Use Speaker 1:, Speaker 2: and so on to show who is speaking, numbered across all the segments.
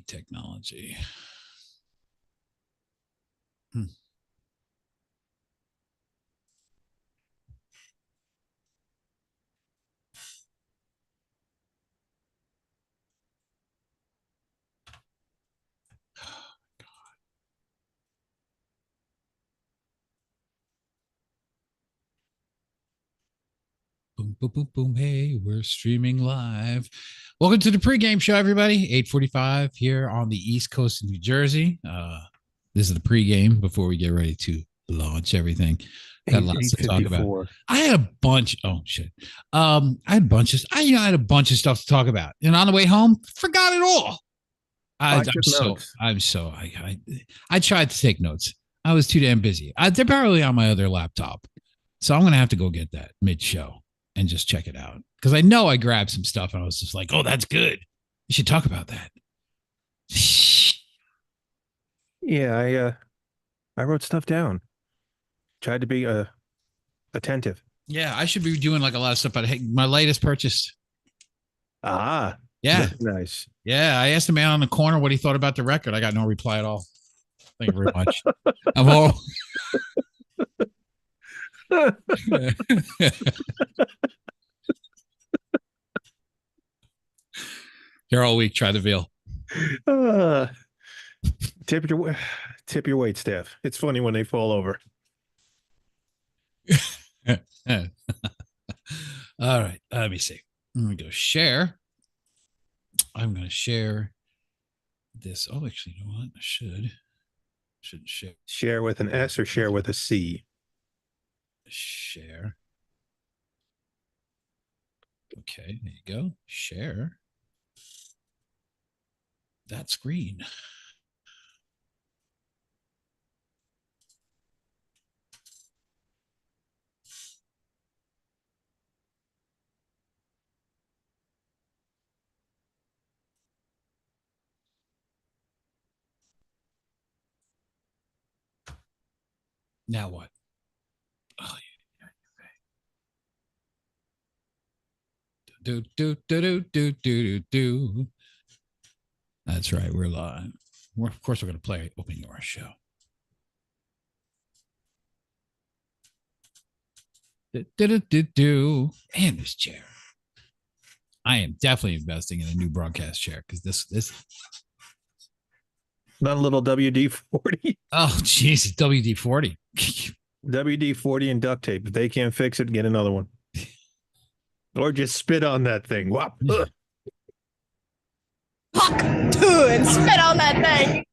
Speaker 1: technology. Hmm. Boom, boom, boom, boom. Hey, we're streaming live. Welcome to the pregame show, everybody. 8:45 here on the East Coast of New Jersey. This is the pregame before we get ready to launch everything. Got lots to talk about. I had a bunch. Oh shit. I had a bunch of. I had a bunch of stuff to talk about, and on the way home, forgot it all. I tried to take notes. I was too damn busy. They're probably on my other laptop, so I'm gonna have to go get that mid-show and just check it out because I know I grabbed some stuff and I was just like, "Oh, that's good. You should talk about that."
Speaker 2: Yeah, I wrote stuff down. Tried to be attentive.
Speaker 1: Yeah, I should be doing like a lot of stuff. But hey, my latest purchase.
Speaker 2: Yeah, nice.
Speaker 1: Yeah, I asked the man on the corner what he thought about the record. I got no reply at all. Thank you very much. I'm all. Here all week. Try the veal.
Speaker 2: Tip your weight, Steph. It's funny when they fall over.
Speaker 1: All right. Let me see. I'm going to go share. I'm going to share this. Oh, actually, you know what? I should share.
Speaker 2: Share with an S or share with a C?
Speaker 1: Share. Okay, there you go. Share that screen. Now what? Oh, yeah. Do. That's right. We're live. Of course, we're going to play Open Your Show. And this chair. I am definitely investing in a new broadcast chair because this.
Speaker 2: Not a little WD-40.
Speaker 1: Oh, geez, WD-40.
Speaker 2: WD-40 and duct tape. If they can't fix it, get another one. Or just spit on that thing. Whop.
Speaker 3: Fuck, dude, spit on that thing.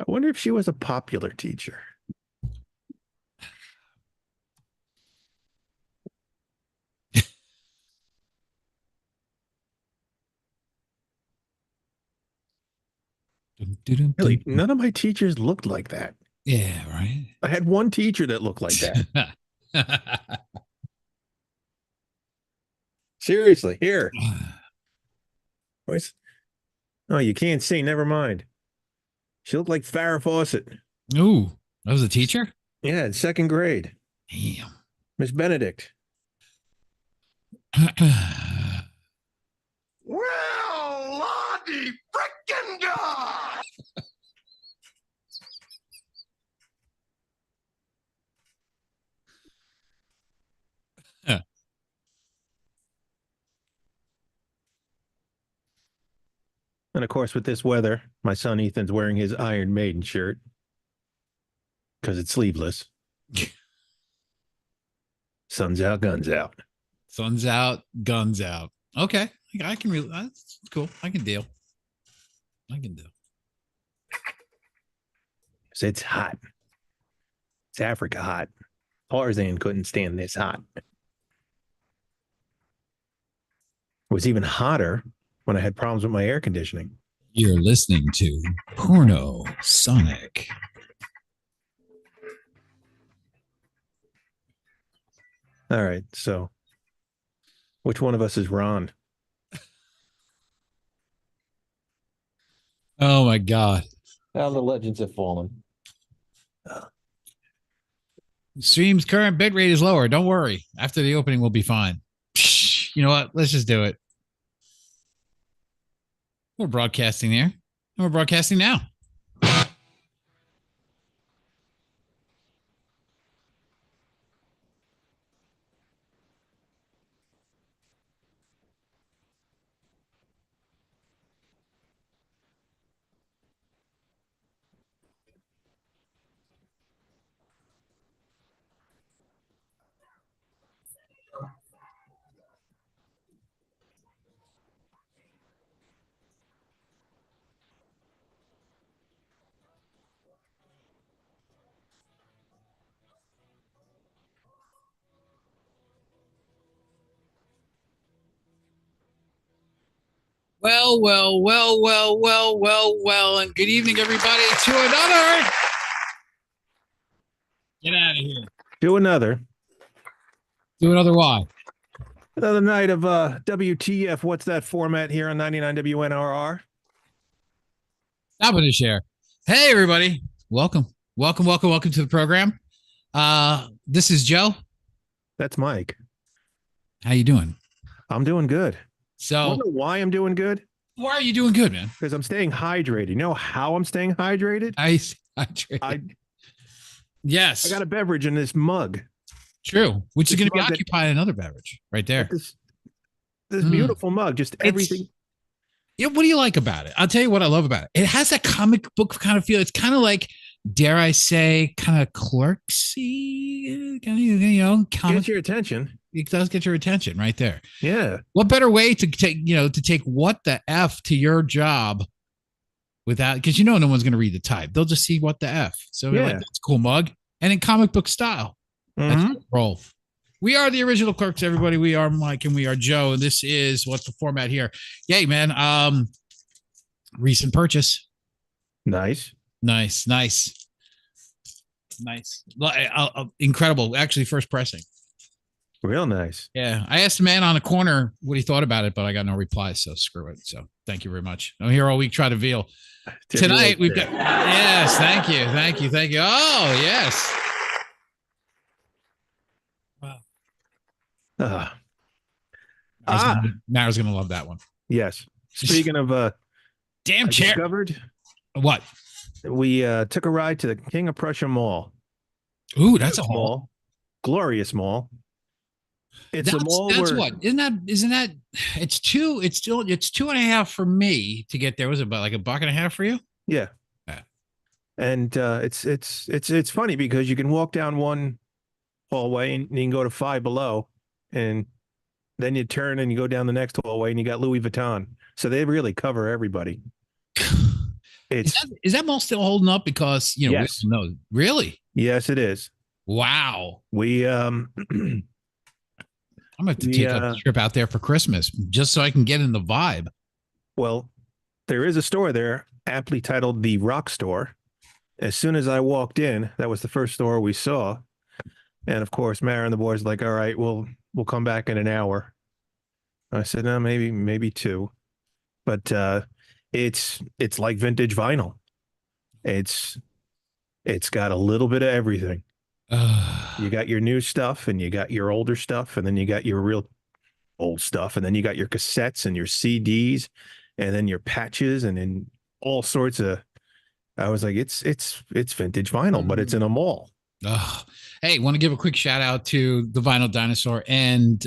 Speaker 2: I wonder if she was a popular teacher. Really, none of my teachers looked like that.
Speaker 1: Yeah, right.
Speaker 2: I had one teacher that looked like that. Seriously, here. Oh, you can't see. Never mind. She looked like Farrah Fawcett.
Speaker 1: Ooh, that was a teacher?
Speaker 2: Yeah, in second grade.
Speaker 1: Damn.
Speaker 2: Miss Benedict.
Speaker 4: Well, Lottie frickin' God!
Speaker 2: And of course, with this weather, my son Ethan's wearing his Iron Maiden shirt because it's sleeveless. Sun's out, guns out.
Speaker 1: Sun's out, guns out. Okay, I can really. That's cool. I can deal.
Speaker 2: It's hot. It's Africa hot. Tarzan couldn't stand this hot. It was even hotter when I had problems with my air conditioning.
Speaker 1: You're listening to Porno Sonic.
Speaker 2: All right, so which one of us is Ron?
Speaker 1: Oh my God.
Speaker 2: How the legends have fallen.
Speaker 1: Stream's current bitrate is lower. Don't worry. After the opening, we'll be fine. You know what? Let's just do it. We're broadcasting there. And we're broadcasting now. Well, and good evening, everybody, to another. Get out of here.
Speaker 2: Do another
Speaker 1: Why?
Speaker 2: another night of WTF. What's that format here on 99 WNRR?
Speaker 1: Stop it and share. Hey, everybody. Welcome to the program. This is Joe.
Speaker 2: That's Mike.
Speaker 1: How you doing?
Speaker 2: I'm doing good.
Speaker 1: So,
Speaker 2: Wonder why I'm doing good?
Speaker 1: why are you doing good, man?
Speaker 2: Because I'm staying hydrated. You know how I'm staying hydrated?
Speaker 1: I yes,
Speaker 2: I got a beverage in this mug.
Speaker 1: true. Which is
Speaker 2: This
Speaker 1: going to be
Speaker 2: mug that-
Speaker 1: occupying another beverage right there.
Speaker 2: This beautiful mug, just everything.
Speaker 1: Yeah, what do you like about it? I'll tell you what I love about it. It has that comic book kind of feel. It's kind of like, dare I say, kind of Clerksy, kind of, comic.
Speaker 2: Get your attention.
Speaker 1: It does get your attention right there.
Speaker 2: Yeah.
Speaker 1: What better way to take what the F to your job without, because no one's going to read the type. They'll just see what the F. So
Speaker 2: Yeah.
Speaker 1: like, that's a cool mug. And in comic book style. That's
Speaker 2: Mhm.
Speaker 1: how we roll. We are the original Clerks, everybody. We are Mike and we are Joe. And this is what's the format here. Yay, man. Recent purchase.
Speaker 2: Nice.
Speaker 1: Nice. Incredible. Actually, first pressing.
Speaker 2: Real nice.
Speaker 1: Yeah. I asked the man on the corner what he thought about it, but I got no reply. So screw it. So thank you very much. I'm here all week trying to veal. Tonight we've got, yes. Thank you. Oh, yes. Mara's gonna love that one.
Speaker 2: Yes. Speaking of
Speaker 1: Damn
Speaker 2: I
Speaker 1: chair.
Speaker 2: discovered,
Speaker 1: What?
Speaker 2: we took a ride to the King of Prussia Mall.
Speaker 1: Ooh, that's a haul.
Speaker 2: mall. Glorious mall. It's a mall
Speaker 1: That's
Speaker 2: where
Speaker 1: what isn't that it's 2.5 for me to get there. Was it about like $1.50 for you?
Speaker 2: yeah.
Speaker 1: Yeah.
Speaker 2: And it's funny because you can walk down one hallway and you can go to Five Below, and then you turn and you go down the next hallway and you got Louis Vuitton. So they really cover everybody.
Speaker 1: Is that mall still holding up? Because
Speaker 2: Yes.
Speaker 1: no, really?
Speaker 2: Yes, it is.
Speaker 1: Wow.
Speaker 2: We
Speaker 1: I'm gonna have to
Speaker 2: We,
Speaker 1: take a trip out there for Christmas just so I can get in the vibe.
Speaker 2: well, there is a store there aptly titled the Rock Store. As soon as I walked in, that was the first store we saw. And of course, Mara and the boys were like, all right, we'll come back in an hour. I said, no, maybe two. But it's like vintage vinyl. It's got a little bit of everything. You got your new stuff and you got your older stuff, and then you got your real old stuff, and then you got your cassettes and your CDs, and then your patches, and then all sorts of. I was like, it's vintage vinyl, but it's in a mall.
Speaker 1: Hey, want to give a quick shout out to the Vinyl Dinosaur and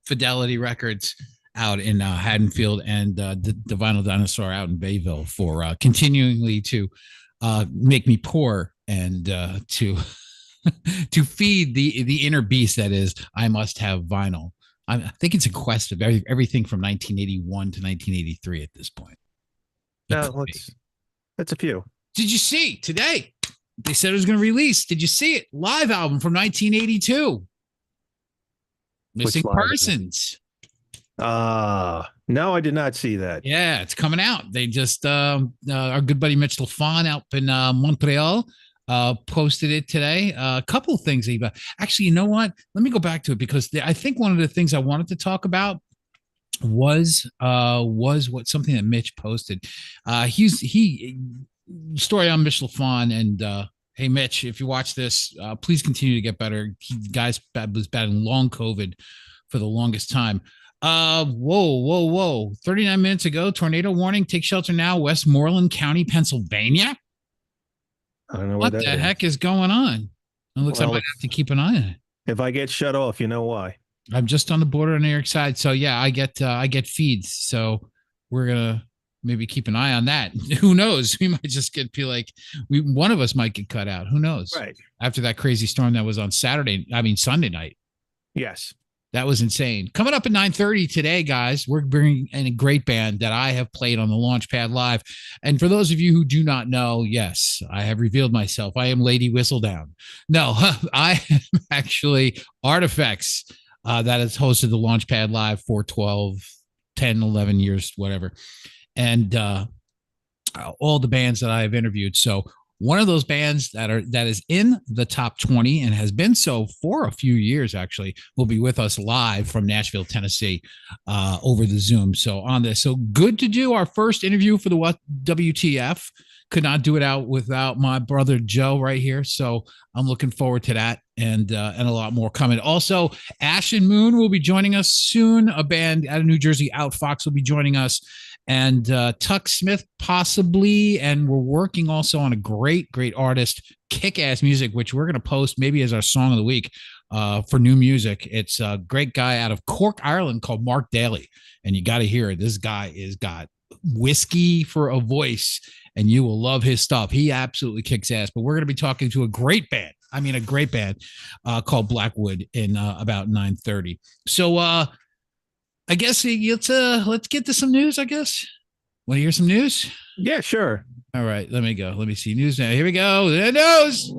Speaker 1: Fidelity Records out in Haddonfield, and the Vinyl Dinosaur out in Bayville for continually to make me poor and to to feed the inner beast that is I must have vinyl. I think it's a quest of everything from 1981 to 1983 at this point.
Speaker 2: That's a few.
Speaker 1: Did you see today? They said it was going to release. Did you see it? Live album from 1982. Missing
Speaker 2: live album?
Speaker 1: Persons.
Speaker 2: No, I did not see that.
Speaker 1: Yeah, it's coming out. They just our good buddy Mitch LaFon out in Montreal posted it today. A couple of things, Eva. Actually, you know what? Let me go back to it because I think one of the things I wanted to talk about was what something that Mitch posted. He story on Mitch LaFon, and hey Mitch, if you watch this, please continue to get better. Guys was battling long COVID for the longest time. Whoa. 39 minutes ago, tornado warning. Take shelter now. Westmoreland County, Pennsylvania.
Speaker 2: I don't know
Speaker 1: What
Speaker 2: what
Speaker 1: the
Speaker 2: that is.
Speaker 1: heck is going on? It looks like I
Speaker 2: Well,
Speaker 1: might have to keep an eye on it.
Speaker 2: if I get shut off, you know why.
Speaker 1: I'm just on the border on the New York side. So yeah, I get feeds. So we're gonna maybe keep an eye on that. Who knows? We might just be like one of us might get cut out. Who knows?
Speaker 2: Right.
Speaker 1: After that crazy storm that was on Sunday night.
Speaker 2: Yes.
Speaker 1: That was insane. Coming up at 9:30 today, guys, we're bringing in a great band that I have played on the Launchpad Live. And for those of you who do not know, yes, I have revealed myself. I am Lady Whistledown. No, I am actually Artifacts that has hosted the Launchpad Live for 12, 10, 11 years, whatever. And all the bands that I have interviewed. So one of those bands that is in the top 20 and has been so for a few years actually will be with us live from Nashville, Tennessee, over the Zoom. So on this, so good to do our first interview for the WTF. Could not do it out without my brother Joe right here. So I'm looking forward to that and a lot more coming. Also, Ash and Moon will be joining us soon. A band out of New Jersey, Outfox, will be joining us. And Tuck Smith possibly, and we're working also on a great artist, Kick-Ass Music, which we're going to post maybe as our song of the week for new music. It's a great guy out of Cork, Ireland called Mark Daly, and you got to hear it. This guy is got whiskey for a voice, and you will love his stuff. He absolutely kicks ass. But we're going to be talking to a great band. I mean, a great band called Blackwood in about 9:30. So I guess let's get to some news, I guess. Want to hear some news?
Speaker 2: Yeah, sure.
Speaker 1: All right, let me go. Let me see news now. Here we go. The news.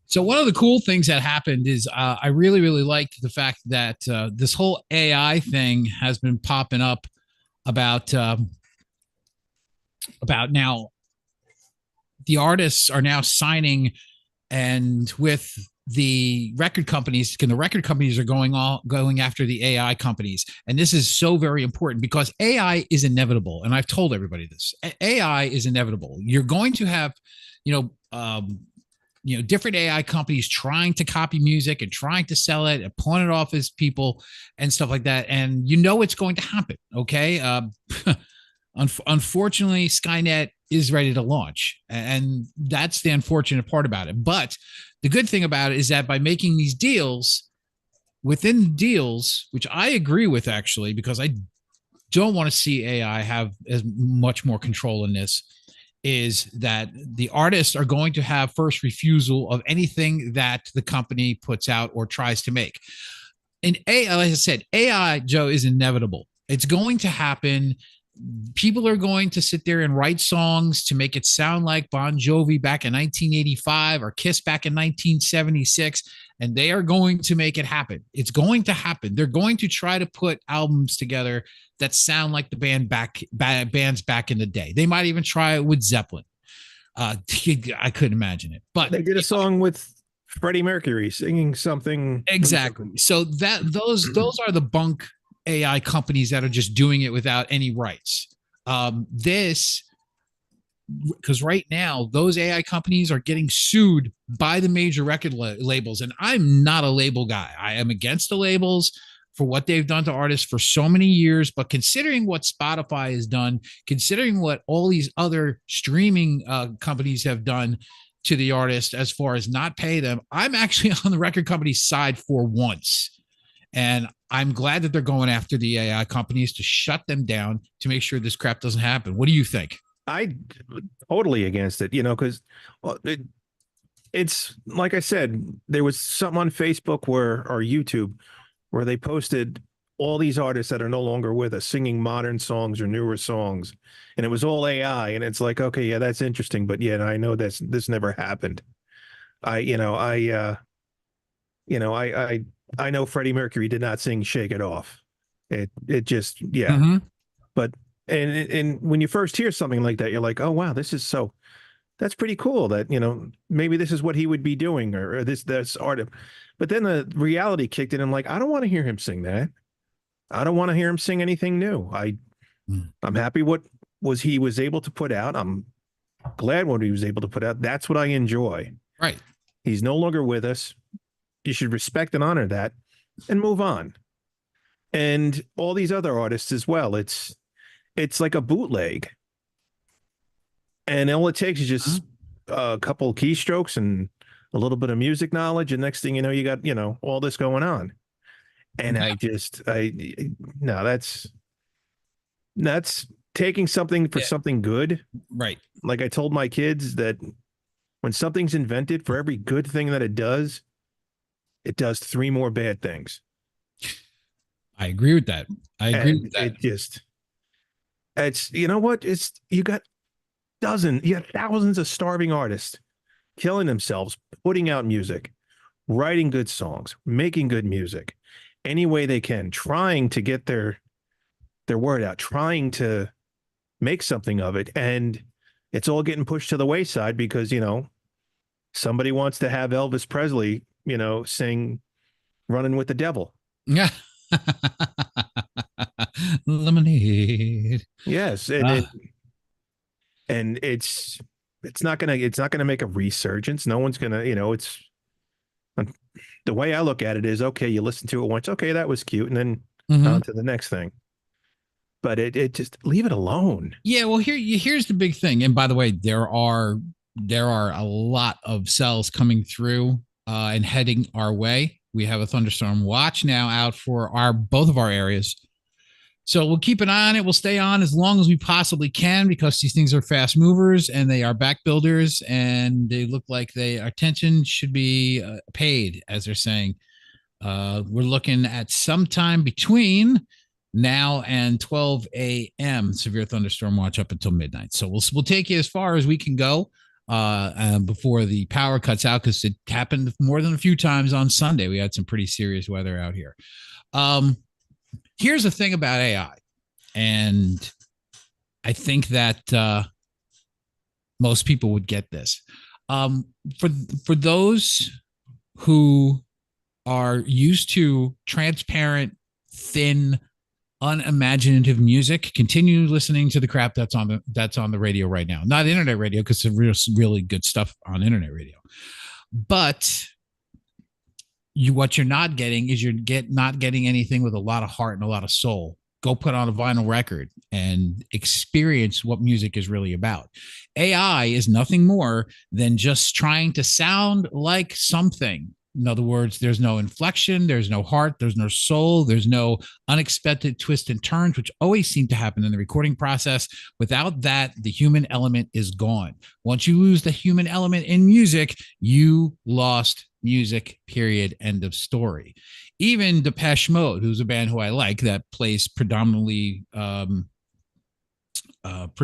Speaker 1: So one of the cool things that happened is I really liked the fact that this whole AI thing has been popping up about now. The artists are now signing, and with the record companies, and the record companies are going after the AI companies, and this is so very important because AI is inevitable, and I've told everybody this. AI is inevitable. You're going to have, different AI companies trying to copy music and trying to sell it and pawn it off as people and stuff like that, and it's going to happen. Okay. Unfortunately, Skynet is ready to launch, and that's the unfortunate part about it. But the good thing about it is that by making these deals, within the deals, which I agree with actually, because I don't want to see AI have as much more control in this, is that the artists are going to have first refusal of anything that the company puts out or tries to make. And AI, like I said, AI, Joe, is inevitable. It's going to happen. People are going to sit there and write songs to make it sound like Bon Jovi back in 1985 or Kiss back in 1976, and they are going to make it happen. It's going to happen. They're going to try to put albums together that sound like the bands back in the day. They might even try it with Zeppelin. I couldn't imagine it, but
Speaker 2: they did a song with Freddie Mercury singing something.
Speaker 1: Exactly. So those are the bunk AI companies that are just doing it without any rights. Because right now those AI companies are getting sued by the major record labels, and I'm not a label guy. I am against the labels for what they've done to artists for so many years. But considering what Spotify has done, considering what all these other streaming companies have done to the artist as far as not pay them, I'm actually on the record company's side for once. And I'm glad that they're going after the AI companies to shut them down to make sure this crap doesn't happen. What do you think?
Speaker 2: I totally against it, because it's like I said, there was something on Facebook or YouTube where they posted all these artists that are no longer with us singing modern songs or newer songs, and it was all AI. And it's like, okay, yeah, that's interesting, but yeah, I know this never happened. I know Freddie Mercury did not sing "Shake It Off." It just, yeah.
Speaker 1: Mm-hmm.
Speaker 2: But and when you first hear something like that, you're like, oh wow, that's pretty cool. That maybe this is what he would be doing, or this art. But then the reality kicked in. I'm like, I don't want to hear him sing that. I don't want to hear him sing anything new.
Speaker 1: Mm.
Speaker 2: I'm happy what he was able to put out. I'm glad what he was able to put out. That's what I enjoy.
Speaker 1: Right.
Speaker 2: He's no longer with us. You should respect and honor that and move on. And all these other artists as well. It's like a bootleg. And all it takes is just a couple keystrokes and a little bit of music knowledge. And next thing you know, you got, all this going on. And no, that's taking something for something good.
Speaker 1: Right.
Speaker 2: Like I told my kids that when something's invented, for every good thing that it does 3 more bad things.
Speaker 1: I agree with that.
Speaker 2: It's, you know what? You got thousands of starving artists killing themselves, putting out music, writing good songs, making good music any way they can, trying to get their word out, trying to make something of it. And it's all getting pushed to the wayside because, somebody wants to have Elvis Presley, sing Running with the Devil.
Speaker 1: Yeah. Lemonade.
Speaker 2: Yes. And it's not gonna make a resurgence. No one's gonna, it's the way I look at it is, okay, you listen to it once, okay, that was cute, and then on to the next thing. But it just leave it alone.
Speaker 1: Yeah, well, here's the big thing. And by the way, there are a lot of cells coming through and heading our way. We have a thunderstorm watch now out for both of our areas. So we'll keep an eye on it. We'll stay on as long as we possibly can because these things are fast movers and they are back builders and they look like attention should be paid, as they're saying. We're looking at sometime between now and 12 a.m. severe thunderstorm watch up until midnight. So we'll take you as far as we can go before the power cuts out because it happened more than a few times on Sunday. We had some pretty serious weather out here. Here's the thing about AI, and I think that most people would get this. For those who are used to transparent, thin, unimaginative music, continue listening to the crap that's on the radio right now. Not internet radio, because there's really good stuff on internet radio. But what you're not getting is not getting anything with a lot of heart and a lot of soul. Go put on a vinyl record and experience what music is really about. AI is nothing more than just trying to sound like something. In other words, there's no inflection, there's no heart, there's no soul, there's no unexpected twists and turns, which always seem to happen in the recording process. Without that, the human element is gone. Once you lose the human element in music, you lost music, period, end of story. Even Depeche Mode, who's a band who I like, that plays predominantly pretty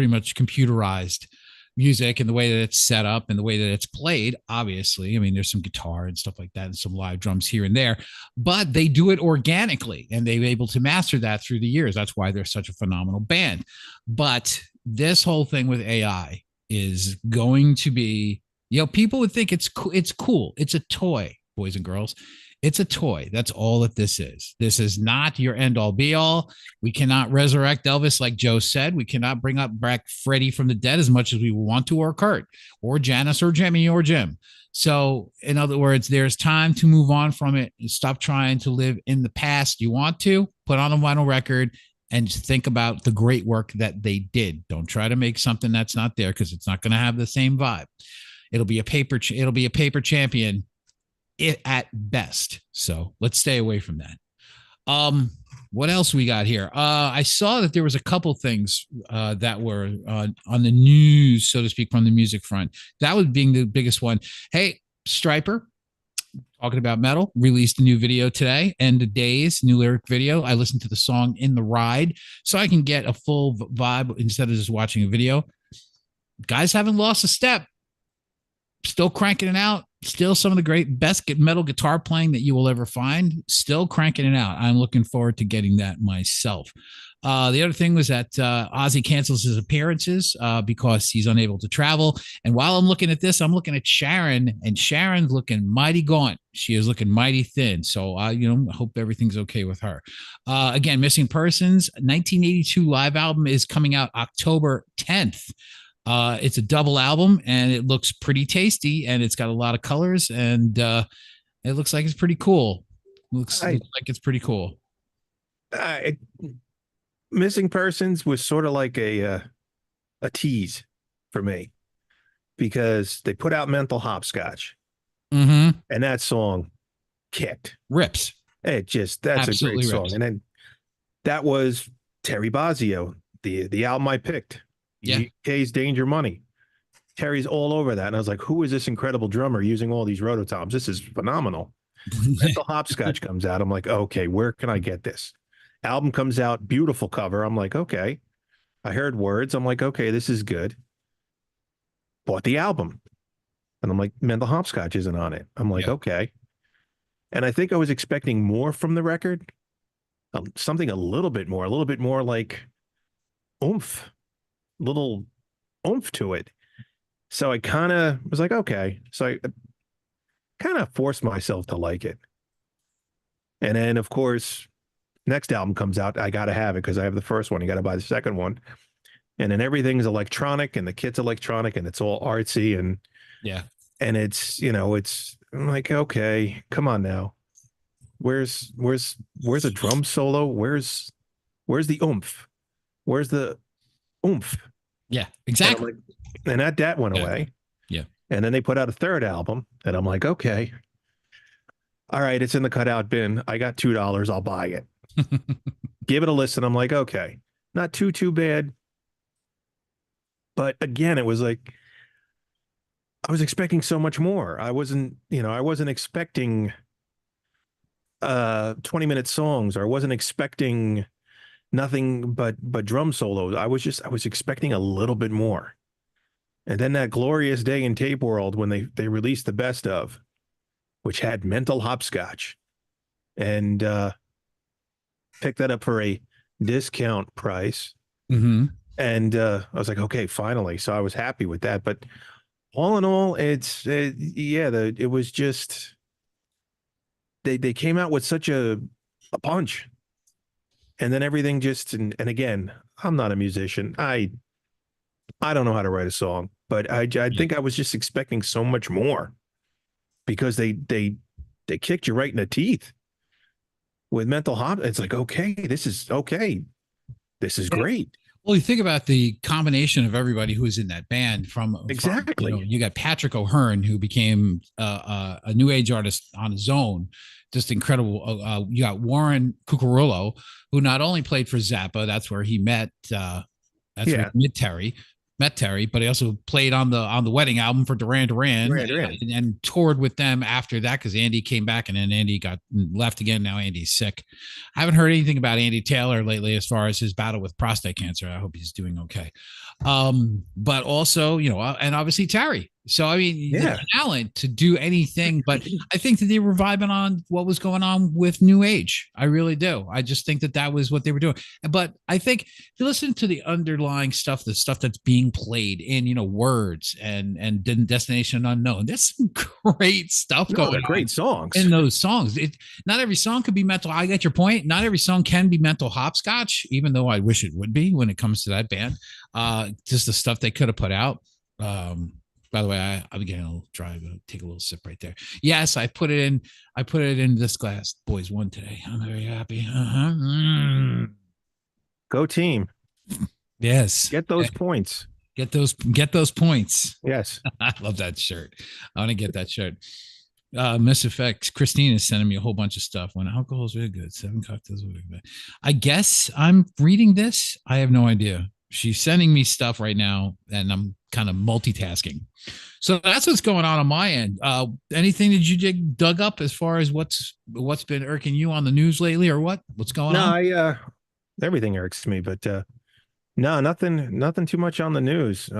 Speaker 1: much computerized music and the way that it's set up and the way that it's played, obviously. I mean, there's some guitar and stuff like that and some live drums here and there, but they do it organically and they're able to master that through the years. That's why they're such a phenomenal band. But this whole thing with AI is going to be, people would think it's cool. It's a toy, boys and girls. It's a toy. That's all that this is. This is not your end all be all. We cannot resurrect Elvis, like Joe said. We cannot bring back Freddie from the dead as much as we want to, or Kurt, or Janice, or Jimmy, or Jim. So, in other words, there's time to move on from it and stop trying to live in the past. You want to put on a vinyl record and think about the great work that they did. Don't try to make something that's not there because it's not going to have the same vibe. It'll be a paper champion at best. So let's stay away from that. What else we got here? I saw that there was a couple things that were on the news, so to speak, from the music front. That was being the biggest one. Hey, Striper, talking about metal, released a new video today, End of Days, new lyric video. I listened to the song In the Ride so I can get a full vibe instead of just watching a video. Guys haven't lost a step. Still cranking it out. Still some of the best metal guitar playing that you will ever find. Still cranking it out. I'm looking forward to getting that myself. The other thing was that Ozzy cancels his appearances because he's unable to travel. And while I'm looking at this, I'm looking at Sharon, and Sharon's looking mighty gaunt. She is looking mighty thin. So, I hope everything's okay with her. Again, Missing Persons, 1982 live album is coming out October 10th. It's a double album, and it looks pretty tasty, and it's got a lot of colors, and it looks like it's pretty cool. Looks like it's pretty cool.
Speaker 2: Missing Persons was sort of like a tease for me because they put out Mental Hopscotch, and that song kicked.
Speaker 1: Rips.
Speaker 2: That's
Speaker 1: Absolutely
Speaker 2: a great song.
Speaker 1: rips.
Speaker 2: And then that was Terry Bozzio, the album I picked.
Speaker 1: Yeah.
Speaker 2: UK's Danger Money. Terry's all over that. And I was like, who is this incredible drummer using all these rototoms? This is phenomenal. Mental Hopscotch comes out. I'm like, okay, where can I get this? Album comes out, beautiful cover. I'm like, okay. I heard words. I'm like, okay, this is good. Bought the album. And I'm like, Mental Hopscotch isn't on it. I'm like, okay. And I think I was expecting more from the record. Something a little bit more like oomph, little oomph to it. So I kind of was like, okay. So I kind of forced myself to like it. And then, of course, next album comes out. I got to have it because I have the first one. You got to buy the second one. And then everything's electronic and the kit's electronic and it's all artsy. And it's, I'm like, okay, come on now. Where's a drum solo? Where's the oomph? Where's the oomph?
Speaker 1: Yeah, exactly.
Speaker 2: And that went away.
Speaker 1: Yeah.
Speaker 2: And then they put out a third album and I'm like, okay, all right, it's in the cutout bin. I got $2. I'll buy it. Give it a listen. I'm like, okay, not too bad. But again, it was like, I was expecting so much more. I wasn't expecting 20-minute songs, or I wasn't expecting nothing but drum solos. I was expecting a little bit more. And then that glorious day in Tape World when they released the best of, which had Mental Hopscotch, and picked that up for a discount price. And I was like, okay, finally. So I was happy with that. But all in all, it was just they came out with such a punch, and then everything just and again, I'm not a musician. I don't know how to write a song, but I think I was just expecting so much more because they kicked you right in the teeth with Mental Hop. It's like, okay, this is great.
Speaker 1: Well, you think about the combination of everybody who was in that band
Speaker 2: Exactly.
Speaker 1: You got Patrick O'Hearn, who became a new age artist on his own, just incredible. You got Warren Cucurullo, who not only played for Zappa, that's where he met where he met Terry, but he also played on the Wedding album for Duran Duran. And toured with them after that because Andy came back and then Andy got left again. Now Andy's sick. I haven't heard anything about Andy Taylor lately as far as his battle with prostate cancer. I hope he's doing okay. But also, and obviously Terry. So, I mean, the talent to do anything, but I think that they were vibing on what was going on with New Age. I really do. I just think that was what they were doing. But I think if you listen to the underlying stuff, the stuff that's being played in, words and Destination Unknown, there's some great stuff going on.
Speaker 2: Great songs.
Speaker 1: In those songs. Not every song could be mental. I get your point. Not every song can be Mental Hopscotch, even though I wish it would be when it comes to that band. Just the stuff they could have put out. By the way, I'm getting a little dry. I'm gonna take a little sip right there. Yes, I put it in this glass. Boys won today. I'm very happy.
Speaker 2: Go team.
Speaker 1: Yes.
Speaker 2: Get those points.
Speaker 1: Get those points.
Speaker 2: Yes.
Speaker 1: I love that shirt. I want to get that shirt. Miss Effects. Christine is sending me a whole bunch of stuff. When alcohol is really good. 7 cocktails. I guess I'm reading this. I have no idea. She's sending me stuff right now, and I'm kind of multitasking. So that's what's going on my end. Anything that you dug up as far as what's been irking you on the news lately, or what's going on?
Speaker 2: No, everything irks me, but no, nothing too much on the news.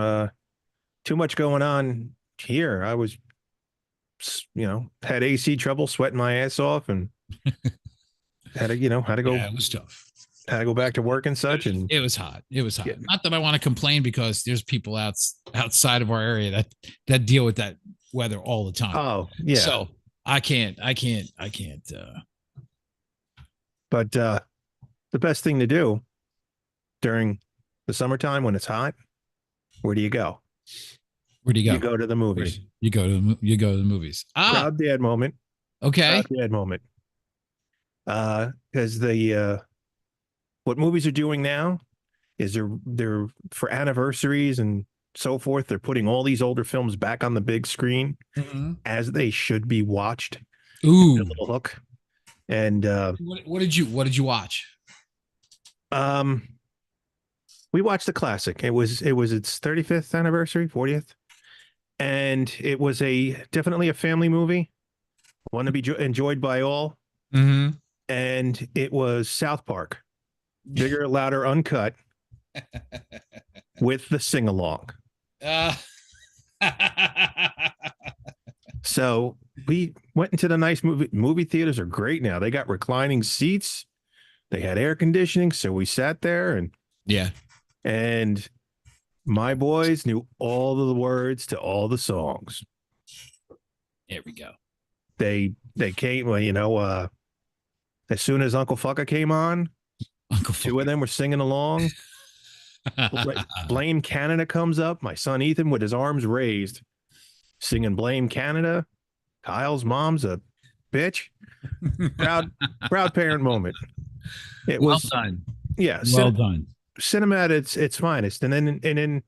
Speaker 2: Too much going on here. I was, had AC trouble, sweating my ass off, and had to go.
Speaker 1: Yeah, it was tough.
Speaker 2: had to go back to work and such. And
Speaker 1: It was hot. It was hot.
Speaker 2: Yeah.
Speaker 1: Not that I want to complain because there's people outside of our area that deal with that weather all the time.
Speaker 2: oh yeah,
Speaker 1: So I can't.
Speaker 2: but the best thing to do during the summertime when it's hot, where do you go?
Speaker 1: Where do you go?
Speaker 2: You go to the movies.
Speaker 1: You go to the movies.
Speaker 2: Proud dad moment.
Speaker 1: Okay.
Speaker 2: Proud dad moment. Because what movies are doing now is they're for anniversaries and so forth. They're putting all these older films back on the big screen as they should be watched.
Speaker 1: Ooh.
Speaker 2: A little hook. And
Speaker 1: what did you watch?
Speaker 2: we watched the classic. It was its 35th anniversary, 40th, and it was definitely a family movie, one to be enjoyed by all.
Speaker 1: Mm-hmm.
Speaker 2: And it was South Park, bigger, louder, uncut, with the sing along. So we went into the nice movie theaters are great now. They got reclining seats. They had air conditioning. So we sat there and my boys knew all of the words to all the songs.
Speaker 1: There we go.
Speaker 2: They came, as soon as Uncle Fucka came on, two of them were singing along. Blame Canada comes up. My son Ethan with his arms raised, singing Blame Canada. Kyle's mom's a bitch. Proud parent moment. It
Speaker 1: Well
Speaker 2: was
Speaker 1: done.
Speaker 2: Yeah,
Speaker 1: Well done.
Speaker 2: Cinema at its finest. And then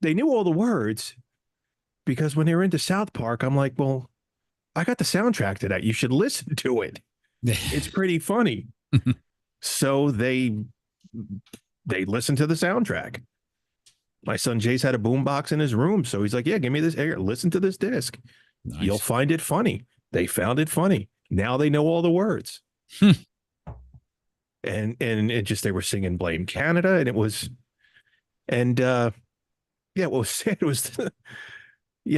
Speaker 2: they knew all the words, because when they were into South Park, I'm like, well, I got the soundtrack to that. You should listen to it. It's pretty funny. So they listened to the soundtrack. My son Jace had a boombox in his room, so he's like, yeah, give me this air. Listen to this disc.
Speaker 1: Nice.
Speaker 2: You'll find it funny. They found it funny. Now they know all the words. And it just, they were singing Blame Canada, and it was, and what was sad was,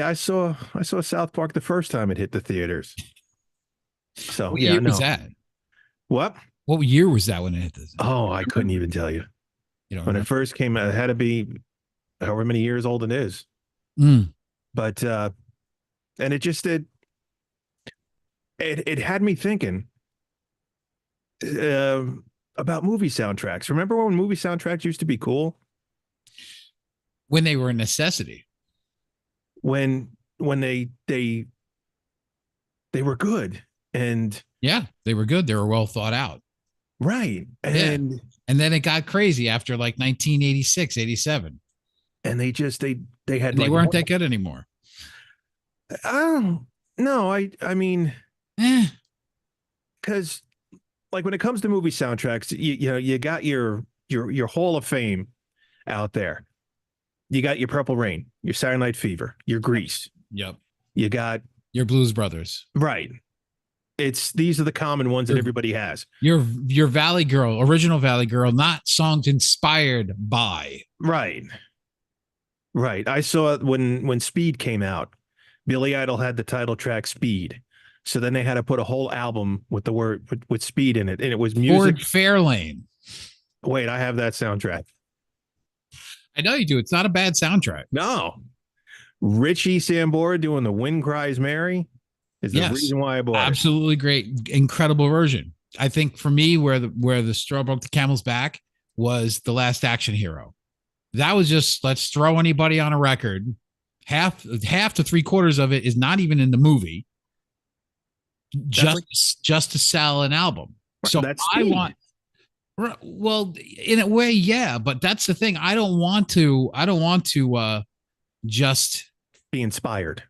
Speaker 2: I saw South Park the first time it hit the theaters. So
Speaker 1: What year was that?
Speaker 2: What
Speaker 1: year was that when it hit this?
Speaker 2: Oh, I couldn't even tell you. When it first came out, it had to be however many years old it is. But and it just it had me thinking about movie soundtracks. Remember when movie soundtracks used to be cool?
Speaker 1: When they were a necessity.
Speaker 2: When they were good. And
Speaker 1: yeah, they were good. They were well thought out.
Speaker 2: Right. And
Speaker 1: then it got crazy after like 1986, 87.
Speaker 2: And they had,
Speaker 1: they weren't that good anymore.
Speaker 2: No, I mean, because like when it comes to movie soundtracks, you got your Hall of Fame out there. You got your Purple Rain, your Saturday Night Fever, your Grease.
Speaker 1: Yep.
Speaker 2: You got
Speaker 1: your Blues Brothers.
Speaker 2: Right. These are the common ones that everybody has.
Speaker 1: Your Valley Girl, original Valley Girl, not songs inspired by.
Speaker 2: Right. I saw when Speed came out, Billy Idol had the title track Speed. So then they had to put a whole album with the word with Speed in it. And it was music.
Speaker 1: Ford Fairlane.
Speaker 2: Wait, I have that soundtrack.
Speaker 1: I know you do. It's not a bad soundtrack.
Speaker 2: No. Richie Sambora doing The Wind Cries Mary is the reason why I bought it.
Speaker 1: Absolutely great. Incredible version. I think for me, where the straw broke the camel's back was The Last Action Hero. That was just, let's throw anybody on a record. Half to 3/4 of it is not even in the movie. Just to sell an album. So I want, well, in a way, yeah, but that's the thing. I don't want to just
Speaker 2: be inspired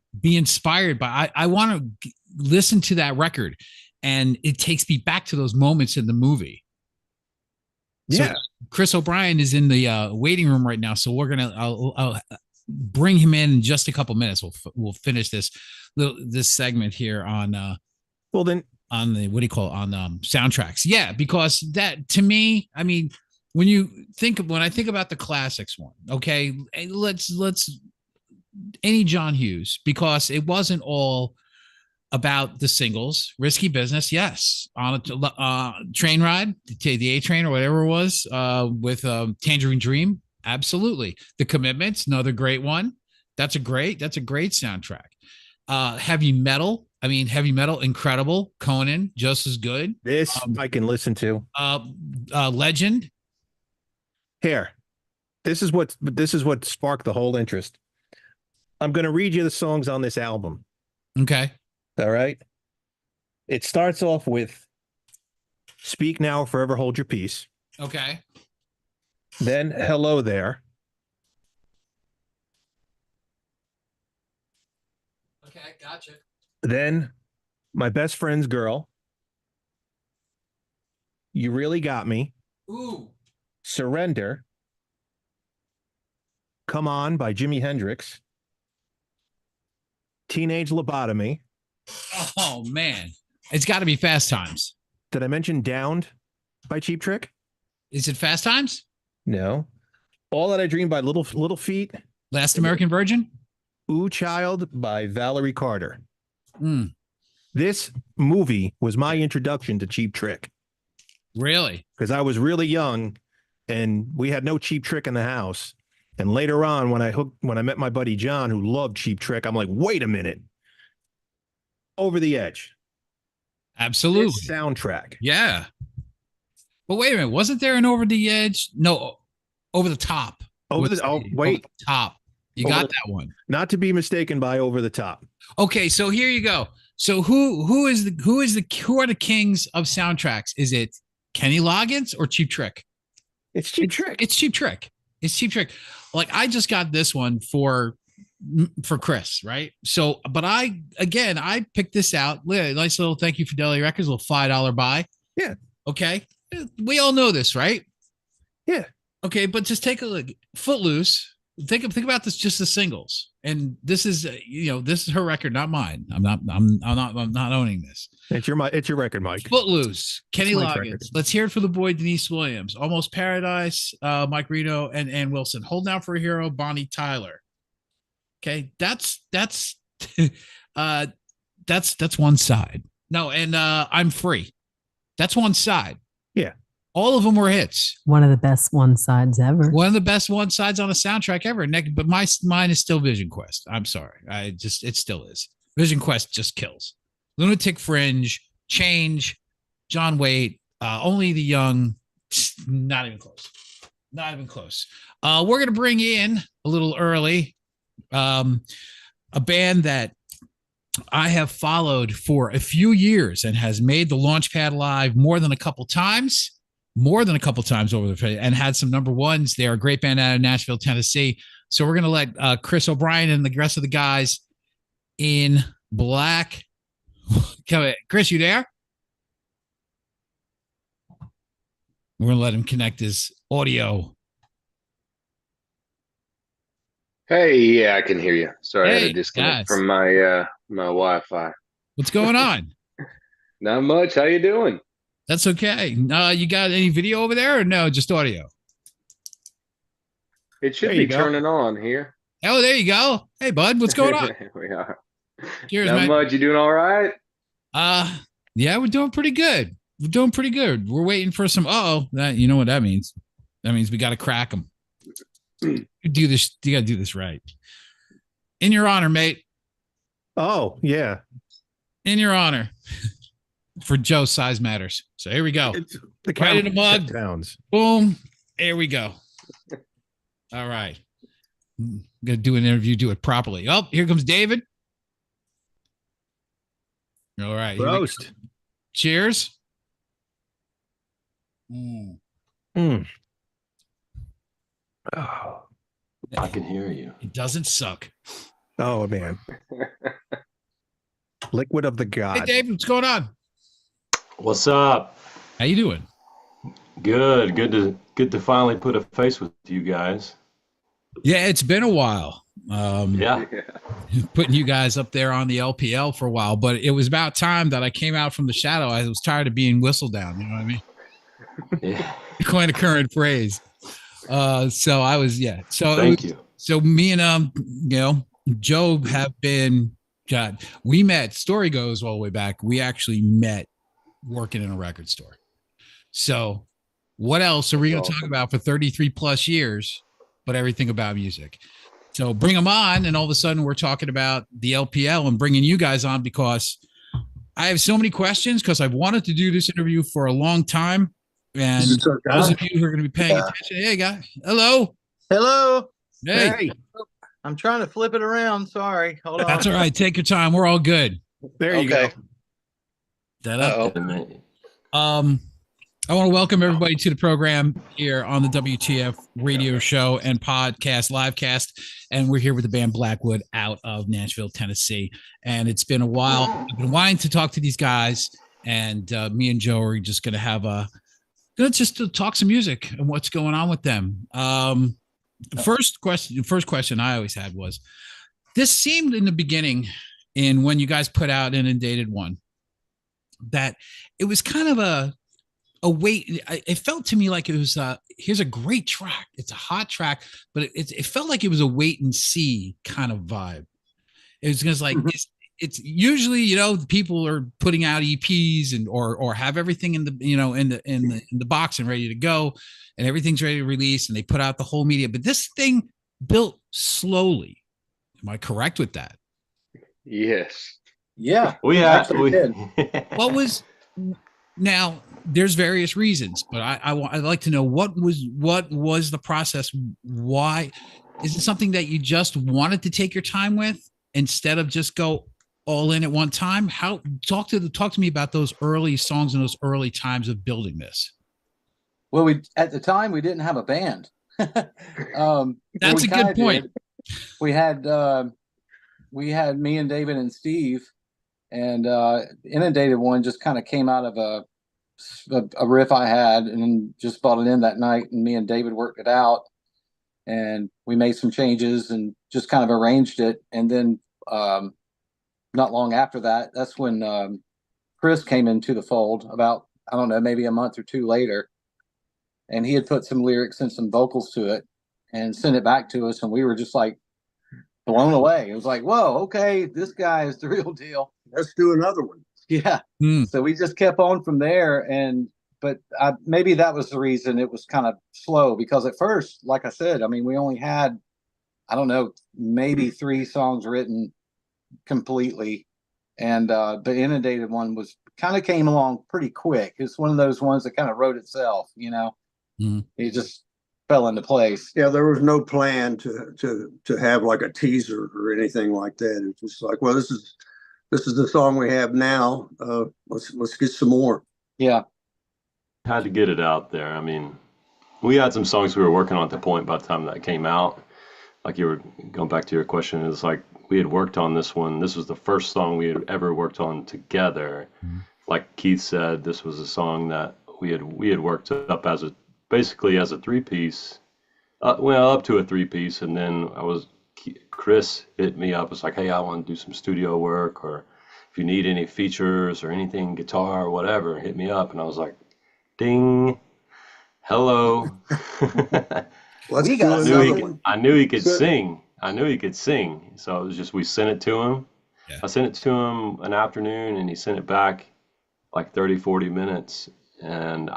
Speaker 1: by, I want to listen to that record, and it takes me back to those moments in the movie.
Speaker 2: Yeah.
Speaker 1: So Chris O'Brien is in the waiting room right now. So I'll bring him in just a couple minutes. We'll finish this segment here on, on the, what do you call it, on soundtracks. Yeah. Because that, to me, I mean, when I think about the classics one, okay, let's any John Hughes, because it wasn't all about the singles. Risky Business, yes. On a train ride, the A train or whatever it was, with Tangerine Dream, absolutely. The Commitments, another great one. That's a great soundtrack. Heavy Metal, Heavy Metal, incredible. Conan, just as good.
Speaker 2: This I can listen to.
Speaker 1: Legend.
Speaker 2: Here, this is what sparked the whole interest. I'm going to read you the songs on this album.
Speaker 1: Okay.
Speaker 2: All right. It starts off with Speak Now, Forever Hold Your Peace.
Speaker 1: Okay.
Speaker 2: Then Hello There.
Speaker 1: Okay, gotcha.
Speaker 2: Then My Best Friend's Girl. You Really Got Me.
Speaker 1: Ooh.
Speaker 2: Surrender. Come On by Jimi Hendrix. Teenage Lobotomy.
Speaker 1: Oh man, it's got to be Fast Times.
Speaker 2: Did I mention Downed by Cheap Trick?
Speaker 1: Is it Fast Times?
Speaker 2: No. All That I Dream by Little Feat.
Speaker 1: Last American Virgin?
Speaker 2: Ooh Child by Valerie Carter.
Speaker 1: Mm,
Speaker 2: This movie was my introduction to Cheap Trick
Speaker 1: really?
Speaker 2: because I was really young and we had no Cheap Trick in the house. And later on, when I met my buddy John, who loved Cheap Trick, I'm like, wait a minute. Over the Edge.
Speaker 1: Absolutely.
Speaker 2: This soundtrack.
Speaker 1: Yeah. But wait a minute, wasn't there an Over the Edge? No, Over the Top.
Speaker 2: Over the
Speaker 1: Top. You
Speaker 2: Over
Speaker 1: got
Speaker 2: the-
Speaker 1: that one.
Speaker 2: Not to be mistaken by Over the Top.
Speaker 1: Okay, so here you go. So who are the kings of soundtracks? Is it Kenny Loggins or Cheap Trick?
Speaker 2: It's Cheap Trick.
Speaker 1: It's Cheap Trick. It's Cheap Trick. Like I just got this one for Chris, right? So, but I picked this out. Nice little thank you Fidelity Records, little $5 buy.
Speaker 2: Yeah.
Speaker 1: Okay. We all know this, right?
Speaker 2: Yeah.
Speaker 1: Okay, but just take a look. Footloose. Think about this, just the singles. And this is this is her record, not mine. I'm not owning this.
Speaker 2: It's your record, Mike.
Speaker 1: Footloose, Kenny
Speaker 2: It's Mike's
Speaker 1: Loggins.
Speaker 2: record.
Speaker 1: Let's hear it for the boy Denise Williams. Almost Paradise, Mike Reno and Ann Wilson. Holding Out for a Hero, Bonnie Tyler. Okay, that's one side. No, and I'm Free. That's one side.
Speaker 2: Yeah.
Speaker 1: All of them were hits.
Speaker 5: One of the best one sides ever.
Speaker 1: One of the best one sides on a soundtrack ever. But mine is still Vision Quest. I'm sorry. It still is. Vision Quest just kills. Lunatic Fringe, Change, John Waite, Only the Young. Not even close. Not even close. We're gonna bring in a little early a band that I have followed for a few years and has made the Launchpad Live more than a couple times over the and had some number ones. They are a great band out of Nashville, Tennessee. So we're gonna let Chris O'Brien and the rest of the guys in black. Chris, you there? We're gonna let him connect his audio.
Speaker 6: Hey, yeah, I can hear you. Sorry, I had
Speaker 1: Hey,
Speaker 6: to disconnect
Speaker 1: guys.
Speaker 6: from my Wi-Fi.
Speaker 1: What's going on?
Speaker 6: Not much. How you doing?
Speaker 1: That's okay. You got any video over there or no? Just audio?
Speaker 6: It should
Speaker 2: There
Speaker 6: be
Speaker 2: you go.
Speaker 6: turning on here.
Speaker 1: Oh, there you go. Hey, bud, what's going on?
Speaker 6: We are.
Speaker 1: Cheers,
Speaker 6: Not
Speaker 1: man.
Speaker 6: much. You doing all right?
Speaker 1: Yeah, we're doing pretty good. We're waiting for some. You know what that means? That means we got to crack them. You do this. You got to do this right. In your honor, mate.
Speaker 2: Oh, yeah.
Speaker 1: In your honor. For Joe, size matters. So here we go.
Speaker 2: It's the
Speaker 1: Right in the mug.
Speaker 2: Towns.
Speaker 1: Boom. There we go. All right. I'm gonna do an interview. Do it properly. Oh, here comes David. All right. Here we go.
Speaker 2: Roast.
Speaker 1: Cheers.
Speaker 2: Mm. Oh.
Speaker 7: I can hear you.
Speaker 1: It doesn't suck.
Speaker 2: Oh, man. Liquid of the
Speaker 1: Hey,
Speaker 2: God.
Speaker 1: David, what's going on?
Speaker 7: What's up?
Speaker 1: How you doing?
Speaker 7: Good. Good to finally put a face with you guys.
Speaker 1: Yeah, it's been a while.
Speaker 7: Yeah.
Speaker 1: Putting you guys up there on the LPL for a while, but it was about time that I came out from the shadow. I was tired of being whistled down. You know what I mean?
Speaker 7: Yeah.
Speaker 1: Quite a current phrase. So I was, yeah. So
Speaker 7: Thank you.
Speaker 1: So me and Joe have been God, we met. Story goes all the way back. We actually met working in a record store. So, what else are we going to talk about for 33 plus years? But everything about music. So bring them on, and all of a sudden we're talking about the LPL and bringing you guys on because I have so many questions because I've wanted to do this interview for a long time. And those of you who are going to be paying attention, hey, guy, hello.
Speaker 8: Hello.
Speaker 1: Hey.
Speaker 8: I'm trying to flip it around. Sorry. Hold on.
Speaker 1: That's all right. Take your time. We're all good.
Speaker 2: There you go.
Speaker 1: That up. I want to welcome everybody to the program here on the WTF radio show and podcast, livecast. And we're here with the band Blackwood out of Nashville, Tennessee. And it's been a while. I've been wanting to talk to these guys, and me and Joe are just going to have to talk some music and what's going on with them. The first question I always had was, this seemed in the beginning, in when you guys put out Inundated One, that it was kind of a wait. It felt to me like it was here's a great track. It's a hot track, but it felt like it was a wait and see kind of vibe. It was just like it's usually, people are putting out EPs and or have everything in the in the box and ready to go, and everything's ready to release, and they put out the whole media. But this thing built slowly. Am I correct with that?
Speaker 6: Yes.
Speaker 8: Yeah.
Speaker 7: We
Speaker 8: did.
Speaker 1: What was now? There's various reasons, but I'd like to know what was the process? Why is it something that you just wanted to take your time with instead of just go all in at one time? How talk to me about those early songs and those early times of building this.
Speaker 8: Well, at the time we didn't have a band.
Speaker 1: That's a good point.
Speaker 8: We had me and David and Steve, and Inundated One just kind of came out of a riff I had, and then just brought it in that night, and me and David worked it out, and we made some changes and just kind of arranged it. And then not long after that, that's when Chris came into the fold, about, I don't know, maybe a month or two later, and he had put some lyrics and some vocals to it and sent it back to us, and we were just like blown away. It was like, whoa, okay, this guy is the real deal.
Speaker 9: Let's do another one.
Speaker 8: Yeah. So we just kept on from there. But maybe that was the reason it was kind of slow, because at first, like I said, I mean, we only had, I don't know, maybe 3 songs written completely. And the Inundated One was kind of came along pretty quick. It's one of those ones that kind of wrote itself, It just fell into place.
Speaker 9: Yeah, there was no plan to have like a teaser or anything like that. It was just like, well, this is the song we have now. Let's get some more.
Speaker 8: Yeah.
Speaker 7: Had to get it out there. I mean, we had some songs we were working on at the point by the time that came out. Like you were going back to your question, it's like we had worked on this one. This was the first song we had ever worked on together. Like Keith said, this was a song that we had worked up basically as a 3-piece, up to a 3-piece, and then Chris hit me up. It's like, hey, I want to do some studio work, or if you need any features or anything, guitar or whatever, hit me up. And I was like, ding, hello. I knew he could sing. So it was just, we sent it to him. Yeah. I sent it to him an afternoon, and he sent it back like 30, 40 minutes. And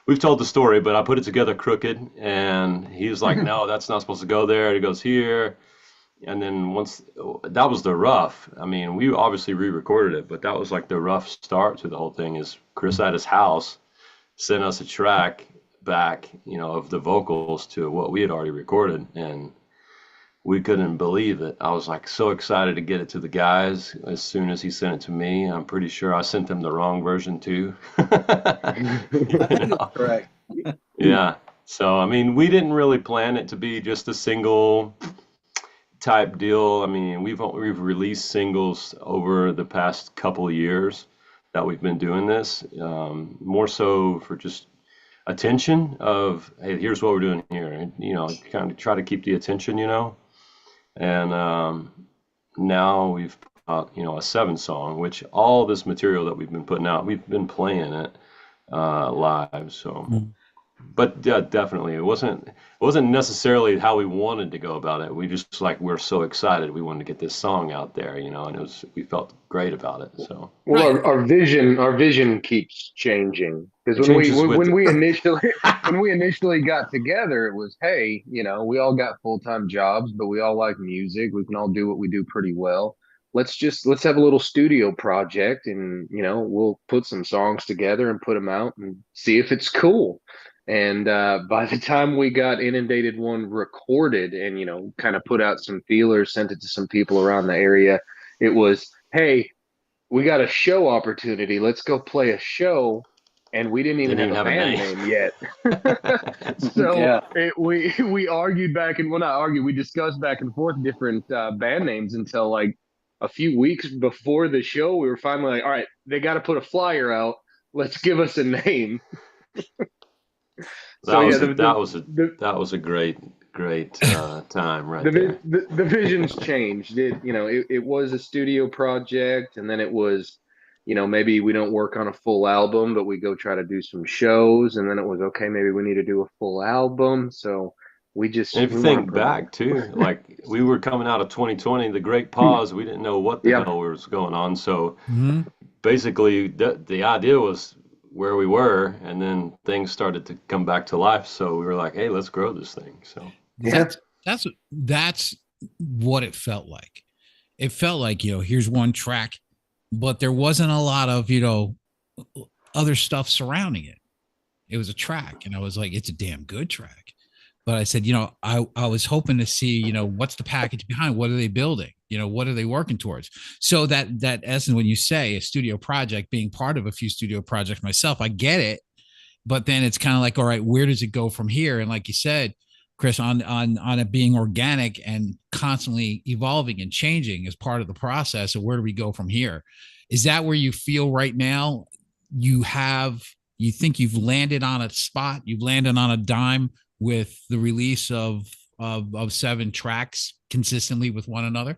Speaker 7: we've told the story, but I put it together crooked, and he was like, no, that's not supposed to go there. It goes here. And then once that was the rough, I mean, we obviously re-recorded it, but that was like the rough start to the whole thing. Is Chris at his house sent us a track back, of the vocals to what we had already recorded, and we couldn't believe it. I was like so excited to get it to the guys as soon as he sent it to me. I'm pretty sure I sent them the wrong version too.
Speaker 8: Correct.
Speaker 7: Yeah. So, I mean, we didn't really plan it to be just a single type deal. I mean, we've released singles over the past couple of years that we've been doing this, more so for just attention of, hey, here's what we're doing here, and kind of try to keep the attention, and now we've got a 7-song, which all this material that we've been putting out, we've been playing it live. So But yeah, definitely, it wasn't necessarily how we wanted to go about it. We just like we're so excited, we wanted to get this song out there, and we felt great about it. So
Speaker 6: Well,
Speaker 1: Right.
Speaker 6: our vision keeps changing because
Speaker 7: it changes with
Speaker 6: when
Speaker 7: it.
Speaker 6: we initially when we initially got together, it was, hey, we all got full-time jobs, but we all like music. We can all do what we do pretty well. Let's have a little studio project, and we'll put some songs together and put them out and see if it's cool. And by the time we got Inundated One recorded and kind of put out some feelers, sent it to some people around the area, it was, hey, we got a show opportunity. Let's go play a show. And we didn't even have a band name yet. So
Speaker 8: Yeah.
Speaker 6: we argued back and, well, not argued, we discussed back and forth different band names until like a few weeks before the show. We were finally like, all right, they got to put a flyer out. Let's give us a name.
Speaker 7: That was a great time right there.
Speaker 6: The visions changed. It was a studio project, and then it was, maybe we don't work on a full album, but we go try to do some shows, and then it was, okay, maybe we need to do a full album. So we just,
Speaker 7: And if you think back too, like we were coming out of 2020, the great pause, we didn't know what the hell was going on. So basically the idea was where we were, and then things started to come back to life. So we were like, hey, let's grow this thing. So
Speaker 1: That's what it felt like. It felt like, here's one track, but there wasn't a lot of, other stuff surrounding it. It was a track, and I was like, it's a damn good track. But I said, I was hoping to see, what's the package behind? What are they building? What are they working towards? So that essence, when you say a studio project, being part of a few studio projects myself, I get it. But then it's kind of like, all right, where does it go from here? And like you said, Chris, on it being organic and constantly evolving and changing as part of the process. So where do we go from here? Is that where you feel right now? You think you've landed on a spot, you've landed on a dime with the release of 7 tracks consistently with one another?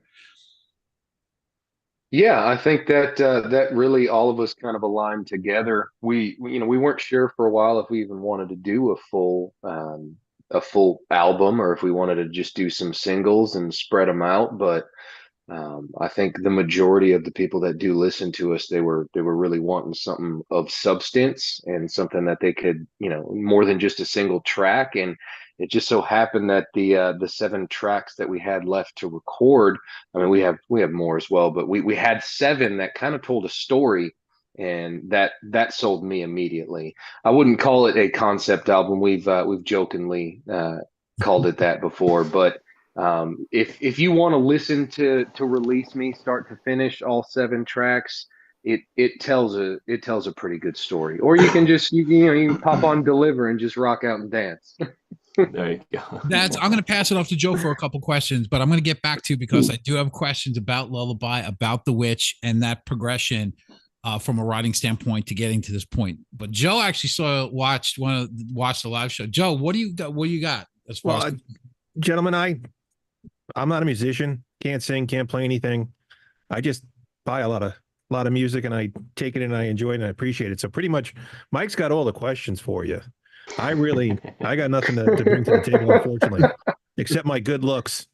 Speaker 6: Yeah, I think that really all of us kind of aligned together. We weren't sure for a while if we even wanted to do a full album, or if we wanted to just do some singles and spread them out. But I think the majority of the people that do listen to us, they were really wanting something of substance and something that they could, more than just a single track. And it just so happened that the 7 tracks that we had left to record, I mean, we have more as well, but we had 7 that kind of told a story, and that sold me immediately. I wouldn't call it a concept album. We've jokingly called it that before, but if you want to listen to Release Me start to finish, all 7 tracks, it tells a pretty good story. Or you can just you can pop on Deliver and just rock out and dance.
Speaker 7: There you go.
Speaker 1: I'm going to pass it off to Joe for a couple questions, but I'm going to get back to, because I do have questions about Lullaby, about The Witch, and that progression from a writing standpoint to getting to this point. But Joe actually watched the live show. Joe, what do you got as far as
Speaker 2: gentlemen? I'm not a musician, can't sing, can't play anything. I just buy a lot of music, and I take it and I enjoy it and I appreciate it. So pretty much Mike's got all the questions for you. I got nothing to bring to the table, unfortunately, except my good looks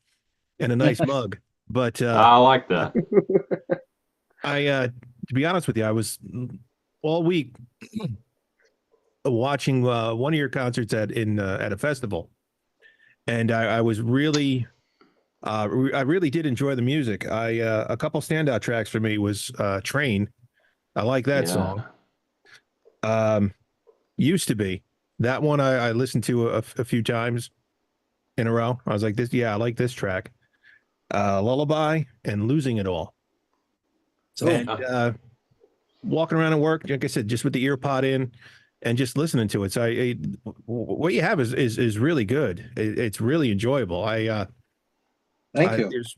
Speaker 2: and a nice mug. But
Speaker 7: I like that.
Speaker 2: To be honest with you, I was all week watching one of your concerts at a festival, and I was really I really did enjoy the music. A couple standout tracks for me was Train. I like that song. Used to Be. That one I listened to a few times in a row. I was like, I like this track. Lullaby and Losing It All. So walking around at work, like I said, just with the ear pod in and just listening to it. So what you have is really good. It's really enjoyable.
Speaker 8: Thank you.
Speaker 2: There's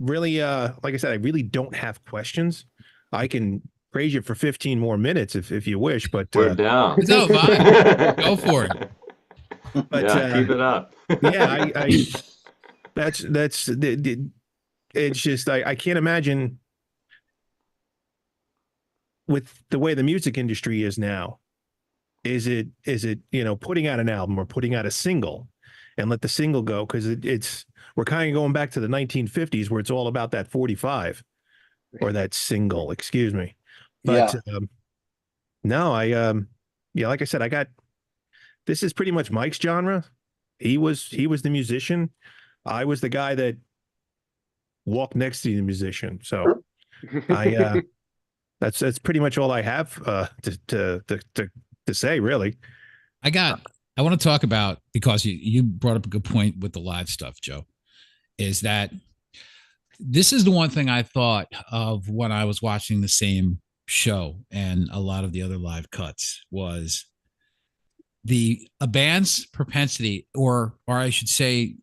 Speaker 2: really, like I said, I really don't have questions. I can praise you for 15 more minutes if you wish, but
Speaker 7: we're down.
Speaker 1: No, go for it.
Speaker 2: But
Speaker 7: keep it up.
Speaker 2: that's it's just I can't imagine, with the way the music industry is now, Is it putting out an album or putting out a single and let the single go? Because it's we're kind of going back to the 1950s where it's all about that 45 or that single, excuse me. But no, like I said, this is pretty much Mike's genre. He was the musician. I was the guy that walked next to the musician. So that's pretty much all I have to say, really.
Speaker 1: I want to talk about, because you brought up a good point with the live stuff, Joe, is that this is the one thing I thought of when I was watching the same show and a lot of the other live cuts was a band's propensity, or I should say,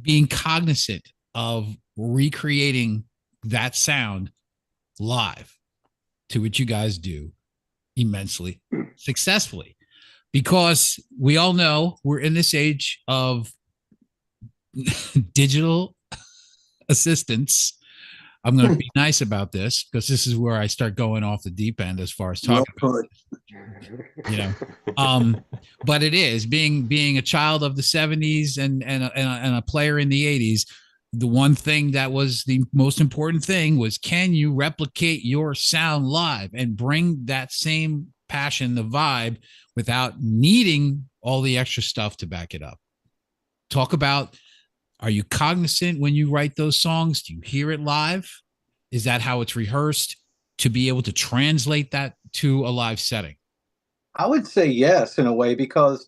Speaker 1: being cognizant of recreating that sound live, to which you guys do immensely successfully, because we all know we're in this age of digital assistants. I'm going to be nice about this because this is where I start going off the deep end as far as talking about this, but it is being a child of the 70s and a player in the 80s. The one thing that was the most important thing was, can you replicate your sound live and bring that same passion, the vibe, without needing all the extra stuff to back it up? Talk about, are you cognizant when you write those songs? Do you hear it live? Is that how it's rehearsed to be able to translate that to a live setting?
Speaker 8: I would say yes, in a way, because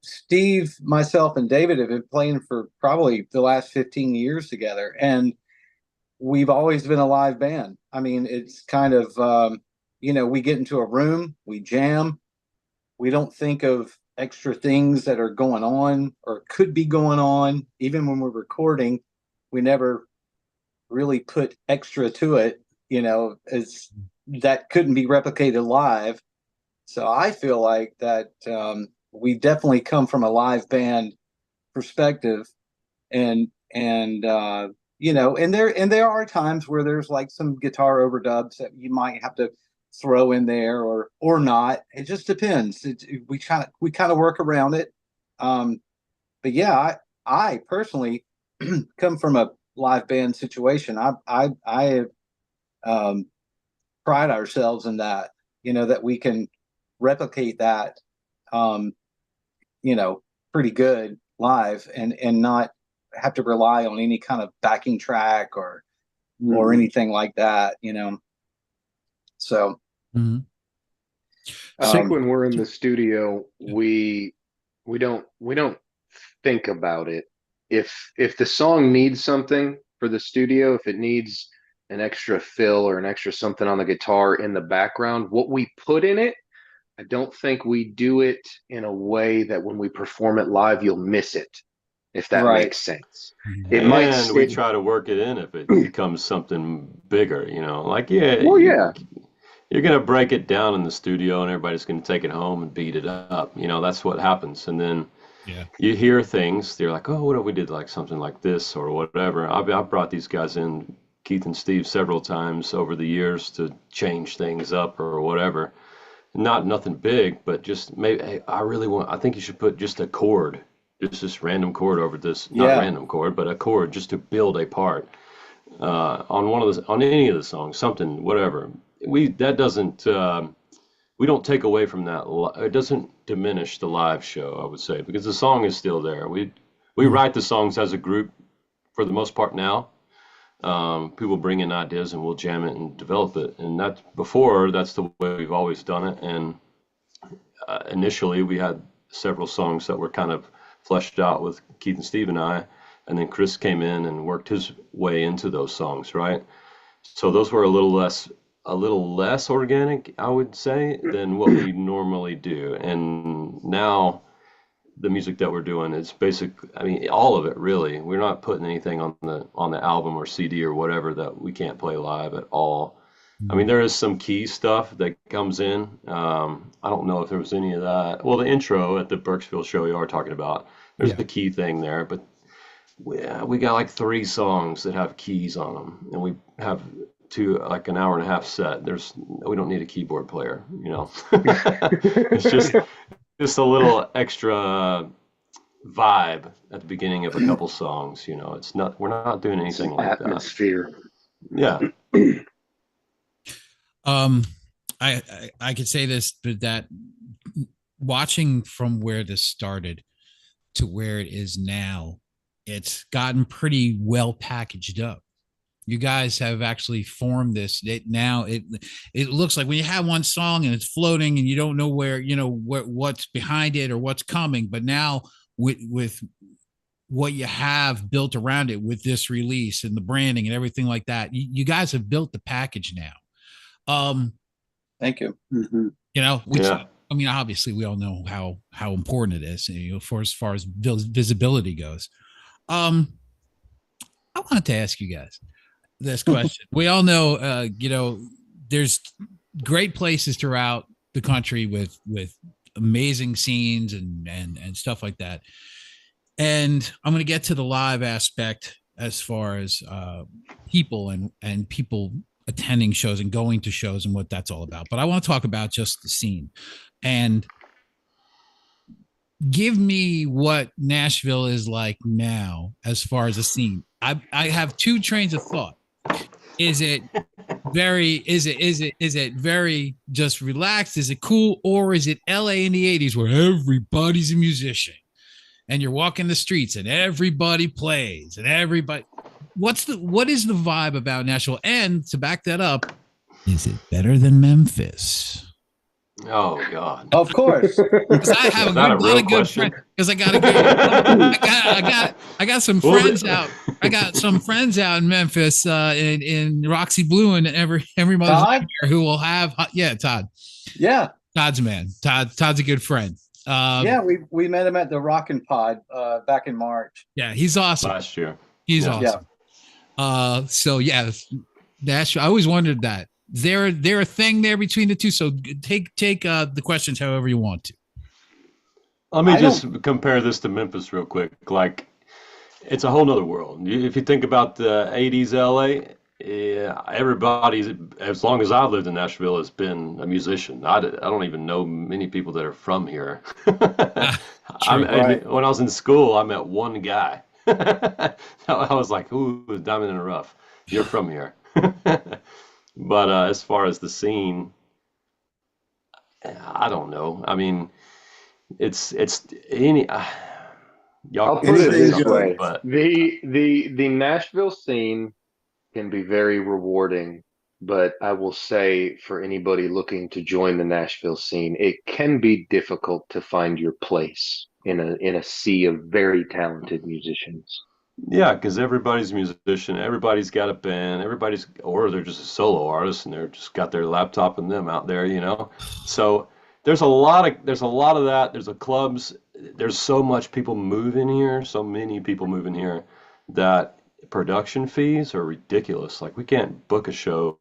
Speaker 8: Steve, myself, and David have been playing for probably the last 15 years together, and we've always been a live band. I mean, it's kind of, we get into a room, we jam, we don't think of extra things that are going on or could be going on. Even when we're recording, we never really put extra to it, as that couldn't be replicated live. So I feel like that we definitely come from a live band perspective, and there are times where there's like some guitar overdubs that you might have to throw in there or not. It just depends. We kind of work around it. But yeah, I personally come from a live band situation. I pride ourselves in that, that we can replicate that, pretty good live and not have to rely on any kind of backing track or anything like that, So,
Speaker 6: I think when we're in the studio, we don't think about it. If the song needs something for the studio, if it needs an extra fill or an extra something on the guitar in the background, what we put in it, I don't think we do it in a way that when we perform it live, you'll miss it, if that makes sense.
Speaker 7: And we try to work it in if it becomes something bigger, you're going to break it down in the studio and everybody's going to take it home and beat it up. That's what happens. And then you hear things, they're like, oh, what if we did like something like this or whatever. I've brought these guys in, Keith and Steve, several times over the years to change things up or whatever. Nothing big, but just maybe, hey, I think you should put just a chord, just this random chord over this, not random chord, but a chord just to build a part on any of the songs, something, whatever. We don't take away from that. It doesn't diminish the live show, I would say, because the song is still there. We write the songs as a group for the most part now. People bring in ideas and we'll jam it and develop it. And that's the way we've always done it. And initially we had several songs that were kind of fleshed out with Keith and Steve and I, and then Chris came in and worked his way into those songs, right? So those were a little less organic, I would say, than what we normally do. And now the music that we're doing is all of it, really. We're not putting anything on the album or CD or whatever that we can't play live at all. There is some key stuff that comes in. I don't know if there was any of that. Well, the intro at the Burksville show you are talking about, there's the key thing there, but we got like 3 songs that have keys on them, and we have to like an hour and a half set. We don't need a keyboard player, you know. It's just a little extra vibe at the beginning of a couple songs, you know. We're not doing anything like
Speaker 6: atmosphere.
Speaker 7: That. Yeah.
Speaker 1: I could say this, but that watching from where this started to where it is now, it's gotten pretty well packaged up. You guys have actually formed this. It looks like when you have one song and it's floating and you don't know where, you know, what's behind it or what's coming. But now with what you have built around it with this release and the branding and everything like that, you guys have built the package now.
Speaker 8: Thank you.
Speaker 1: You know, which I mean, obviously we all know how important it is, you know, for as far as visibility goes. I wanted to ask you guys this question. We all know, you know, there's great places throughout the country with amazing scenes and stuff like that. And I'm going to get to the live aspect as far as people and people attending shows and going to shows and what that's all about. But I want to talk about just the scene and give me what Nashville is like now as far as a scene. I have two trains of thought. Is it very just relaxed? Is it cool? Or is it LA in the 80s where everybody's a musician and you're walking the streets and everybody plays and everybody, what is the vibe about Nashville? And to back that up, is it better than Memphis?
Speaker 7: Oh God!
Speaker 8: Of course,
Speaker 1: because I have a lot of good friends. Because I got some friends out. I got some friends out in Memphis, in Roxy Blue, and every mother's who will have. Todd.
Speaker 8: Yeah,
Speaker 1: Todd's a man. Todd's a good friend.
Speaker 8: Yeah, we met him at the Rockin' Pod back in March.
Speaker 1: Yeah, he's awesome.
Speaker 7: Last year,
Speaker 1: he's awesome. Yeah. So yeah, Nashville. I always wondered that. They're a thing there between the two. So take the questions however you want to.
Speaker 7: Let me just compare this to Memphis real quick. Like, it's a whole nother world. If you think about the 80s LA, everybody's, as long as I've lived in Nashville, has been a musician. I don't even know many people that are from here. When I was in school, I met one guy. I was like, ooh, diamond in the rough. You're from here. But as far as the scene, I don't know. I mean, it's any.
Speaker 6: I'll put it this way: but the Nashville scene can be very rewarding, but I will say for anybody looking to join the Nashville scene, it can be difficult to find your place in a sea of very talented musicians.
Speaker 7: Yeah, because everybody's a musician, everybody's got a band, or they're just a solo artist and they're just got their laptop and them out there, you know. So there's a lot of that. There's clubs. There's so much people moving here, so many people moving here that production fees are ridiculous. Like, we can't book a show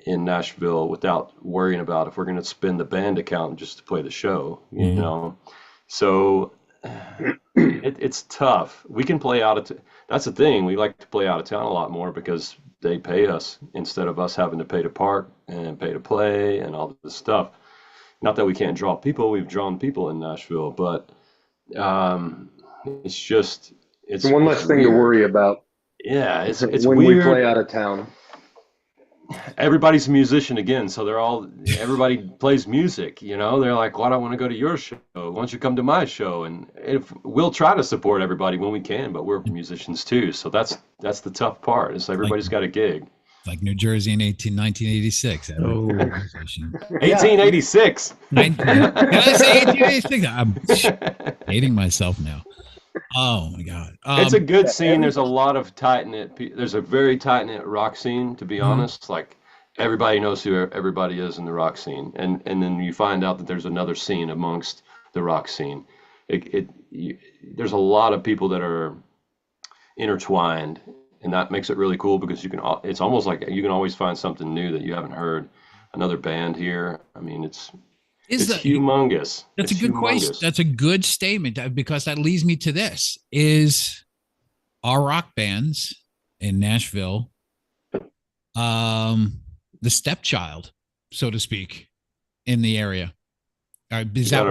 Speaker 7: in Nashville without worrying about if we're going to spend the band account just to play the show, you know. So it's tough. We can play out of that's the thing. We like to play out of town a lot more because they pay us instead of us having to pay to park and pay to play and all this stuff. Not that we can't draw people. We've drawn people in Nashville, but it's
Speaker 6: one less thing to worry about.
Speaker 7: Yeah, it's
Speaker 6: when
Speaker 7: weird.
Speaker 6: We play out of town.
Speaker 7: Everybody's a musician again, so everybody plays music, you know. They're like, why do I want to go to your show? Why don't you come to my show? And we'll try to support everybody when we can, but we're musicians too, so that's the tough part. Is everybody's got a gig.
Speaker 1: Like New Jersey in 1986.
Speaker 7: 1886.
Speaker 1: Did I say 1886? I'm hating myself now. Oh my God.
Speaker 7: It's a good scene. There's a lot of there's a very tight knit rock scene, to be honest. Like, everybody knows who everybody is in the rock scene. And then you find out that there's another scene amongst the rock scene. There's a lot of people that are intertwined, and that makes it really cool because it's almost like you can always find something new that you haven't heard. Another band here. I mean, it's humongous.
Speaker 1: That's a good question. That's a good statement, because that leads me to this: is our rock bands in Nashville the stepchild, so to speak, in the area.
Speaker 7: We got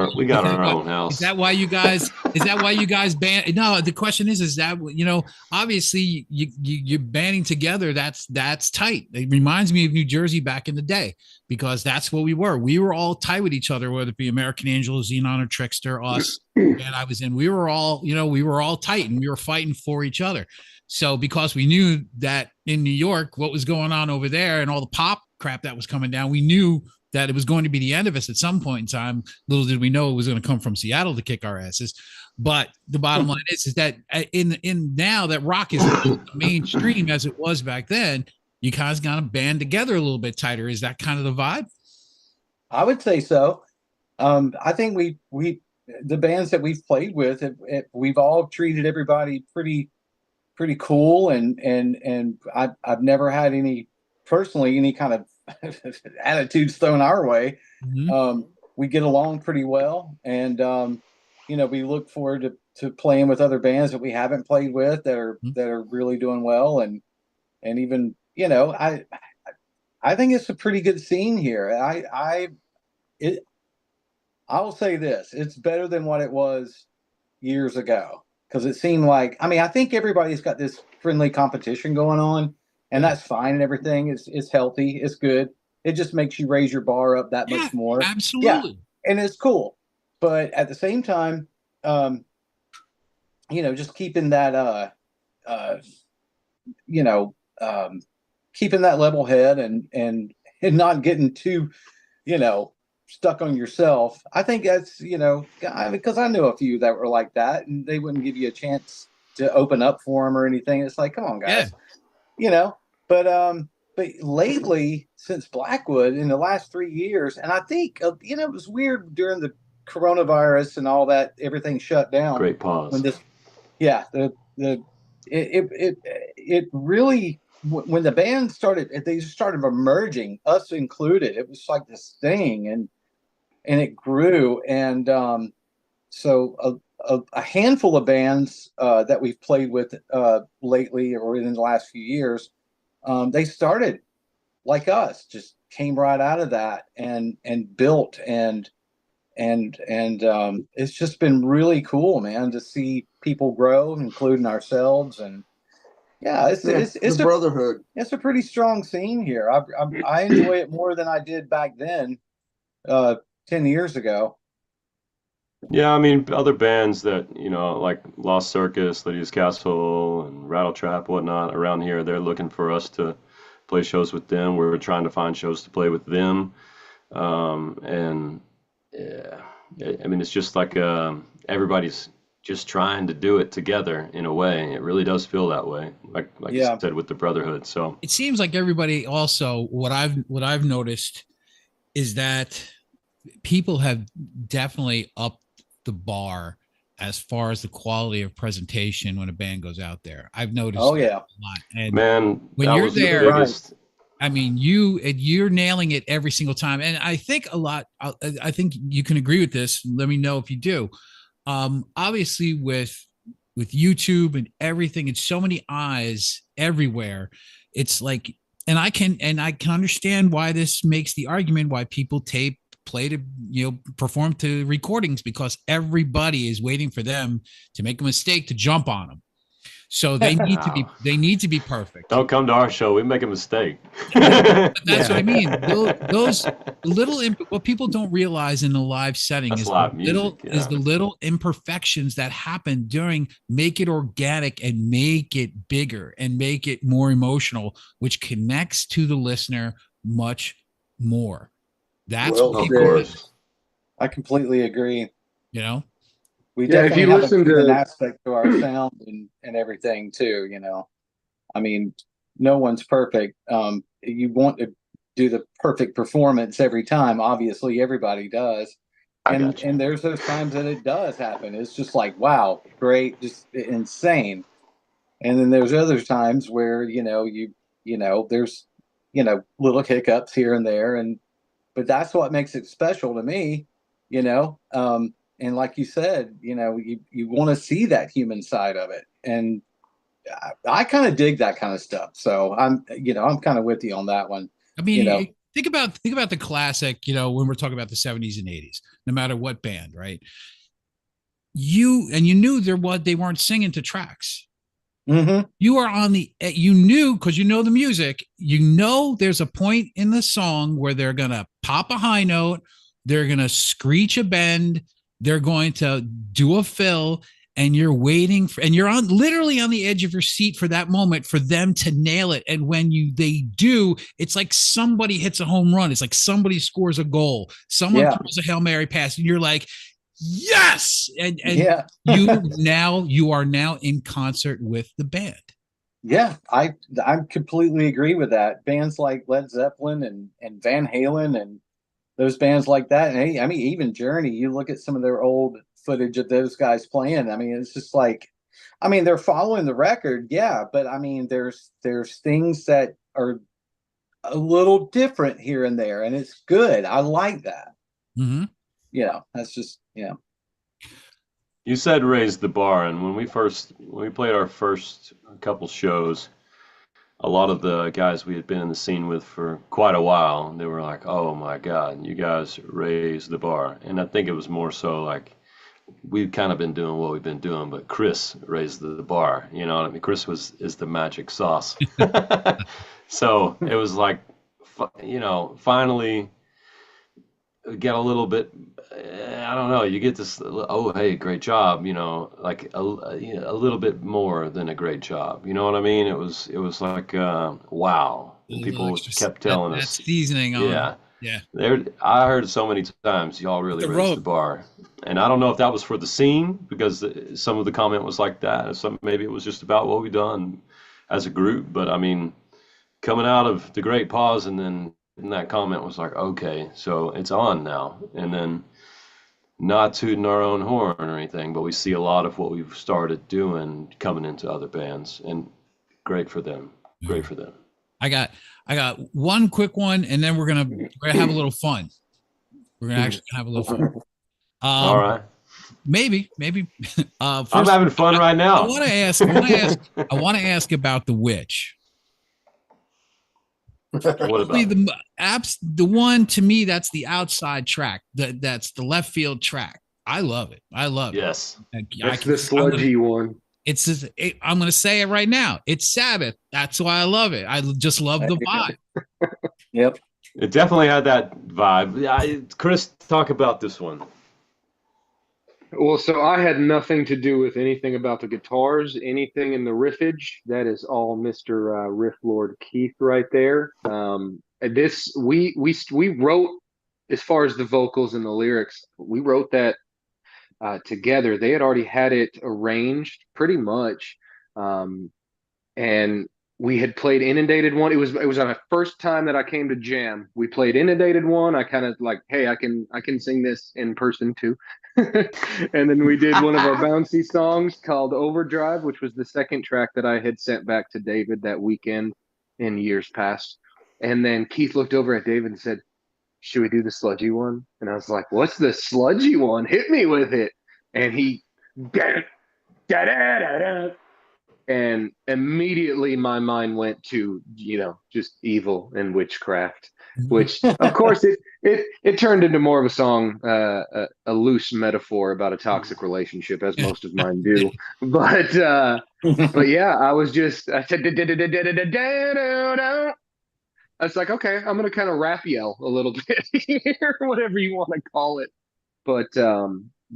Speaker 7: our own house.
Speaker 1: Is that why you guys? Is that why you guys ban? No, the question is that obviously you're banding together. That's tight. It reminds me of New Jersey back in the day because that's what we were. We were all tight with each other, whether it be American Angel, Xenon, or Trickster, us. And I was in. We were all tight, and we were fighting for each other. So because we knew that in New York, what was going on over there, and all the pop crap that was coming down, we knew that it was going to be the end of us at some point in time. Little did we know it was going to come from Seattle to kick our asses. But the bottom line is that in now that rock is mainstream as it was back then, you guys got to band together a little bit tighter. Is that kind of the vibe?
Speaker 8: I would say so. I think we the bands that we've played with, we've all treated everybody pretty cool, and I've never had any kind of attitudes thrown our way.
Speaker 1: Mm-hmm.
Speaker 8: We get along pretty well, and we look forward to playing with other bands that we haven't played with that are really doing well, and even I think it's a pretty good scene here. I'll say this: it's better than what it was years ago, because it seemed like, I think everybody's got this friendly competition going on. And that's fine and everything. It's healthy. It's good. It just makes you raise your bar up that much more.
Speaker 1: Absolutely.
Speaker 8: Yeah, and it's cool. But at the same time, just keeping that, keeping that level head and not getting too, stuck on yourself. I think that's, because I know a few that were like that, and they wouldn't give you a chance to open up for them or anything. It's like, come on, guys.
Speaker 1: Yeah.
Speaker 8: But lately, since Blackwood in the last 3 years, and I think it was weird during the coronavirus and all that, everything shut down.
Speaker 7: Great pause.
Speaker 8: When it really, when the band started, they started emerging, us included. It was like this thing, and it grew, and so a handful of bands that we've played with lately or in the last few years, they started like us, just came right out of that and built and it's just been really cool, man, to see people grow, including ourselves. And it's
Speaker 9: a brotherhood.
Speaker 8: It's a pretty strong scene here. I enjoy it more than I did back then, 10 years ago.
Speaker 7: Yeah, other bands that, like Lost Circus, Lydia's Castle, and Rattle Trap, whatnot, around here, they're looking for us to play shows with them. We're trying to find shows to play with them. It's just like everybody's just trying to do it together in a way. It really does feel that way, like you said, with the brotherhood. So
Speaker 1: it seems like everybody also, what I've noticed is that people have definitely upped the bar as far as the quality of presentation when a band goes out there. I've noticed a lot. And
Speaker 7: man,
Speaker 1: when you're there, you're nailing it every single time. And I think I think you can agree with this. Let me know if you do. Obviously with YouTube and everything, it's so many eyes everywhere. It's like, and I can understand why this makes the argument why people play to perform to recordings, because everybody is waiting for them to make a mistake to jump on them. So they need to be perfect.
Speaker 7: Don't come to our show. We make a mistake.
Speaker 1: But that's what I mean. Those little what people don't realize in the live setting is the little imperfections that happen during. Make it organic and make it bigger and make it more emotional, which connects to the listener much more. That's what people.
Speaker 8: I completely agree. We definitely have an aspect to our sound and everything too. No one's perfect. You want to do the perfect performance every time. Obviously, everybody does, and there's those times that it does happen. It's just like, wow, great, just insane. And then there's other times where there's little hiccups here and there, but that's what makes it special to me. And like you said, you want to see that human side of it. And I kind of dig that kind of stuff. So I'm kind of with you on that one.
Speaker 1: I mean,
Speaker 8: You know.
Speaker 1: think about the classic, when we're talking about the 70s and 80s, no matter what band, right? You knew they weren't singing to tracks.
Speaker 8: Mm-hmm.
Speaker 1: You are you knew, because you know the music, there's a point in the song where they're going to pop a high note, they're going to screech a bend, they're going to do a fill, and you're waiting and you're literally on the edge of your seat for that moment for them to nail it. And when they do, it's like somebody hits a home run. It's like somebody scores a goal. Someone throws a Hail Mary pass, and you're like, yes. And you are now in concert with the band.
Speaker 8: Yeah, I completely agree with that. Bands like Led Zeppelin and Van Halen and those bands like that. And hey, I mean, even Journey, you look at some of their old footage of those guys playing. I mean, it's just like, I mean, they're following the record, yeah, but I mean, there's things that are a little different here and there, and it's good. I like that.
Speaker 1: Mm-hmm.
Speaker 8: That's just,
Speaker 7: You said raise the bar, and when we played our first couple shows, a lot of the guys we had been in the scene with for quite a while, they were like, "Oh my God, you guys raised the bar." And I think it was more so like we've kind of been doing what we've been doing, but Chris raised the bar. You know what I mean? Chris is the magic sauce. So it was like, finally get a little bit, I don't know, you get this, oh, hey, great job, like a little bit more than a great job. You know what I mean? It was like, wow. People kept telling us.
Speaker 1: That's seasoning on.
Speaker 7: Yeah. I heard so many times, y'all really raised the bar. And I don't know if that was for the scene, because some of the comment was like that. Maybe it was just about what we've done as a group. But I mean, coming out of the great pause, and then that comment was like, okay, so it's on now. And then, not tooting our own horn or anything, but we see a lot of what we've started doing coming into other bands, and great for them. Great for them.
Speaker 1: I got one quick one, and then we're gonna have a little fun. We're gonna actually have a little fun.
Speaker 7: All right.
Speaker 1: Maybe. First,
Speaker 7: I'm having fun right now.
Speaker 1: I want to ask about The Witch.
Speaker 7: What about
Speaker 1: the one, to me, that's the outside track. That's the left field track. I love it.
Speaker 7: Yes.
Speaker 6: That's the sludgy one.
Speaker 1: It's just, I'm going to say it right now. It's Sabbath. That's why I love it. I just love the vibe.
Speaker 8: Yep.
Speaker 7: It definitely had that vibe. Chris, talk about this one.
Speaker 6: Well, so I had nothing to do with anything about the guitars, anything in the riffage. That is all Mr. Riff Lord Keith right there. This we wrote, as far as the vocals and the lyrics, we wrote that together. They had already had it arranged pretty much, and we had played Inundated One. It was on the first time that I came to jam. We played Inundated One. I kind of like, hey, I can sing this in person too. And then we did one of our bouncy songs called Overdrive, which was the second track that I had sent back to David that weekend in years past. And then Keith looked over at David and said, "Should we do the sludgy one?" And I was like, "What's the sludgy one? Hit me with it." And he, and immediately my mind went to, just evil and witchcraft, which of course it turned into more of a song, a loose metaphor about a toxic relationship, as most of mine do. But yeah, I said, I was like, okay, I'm gonna kind of rap yell a little bit here, whatever you want to call it. But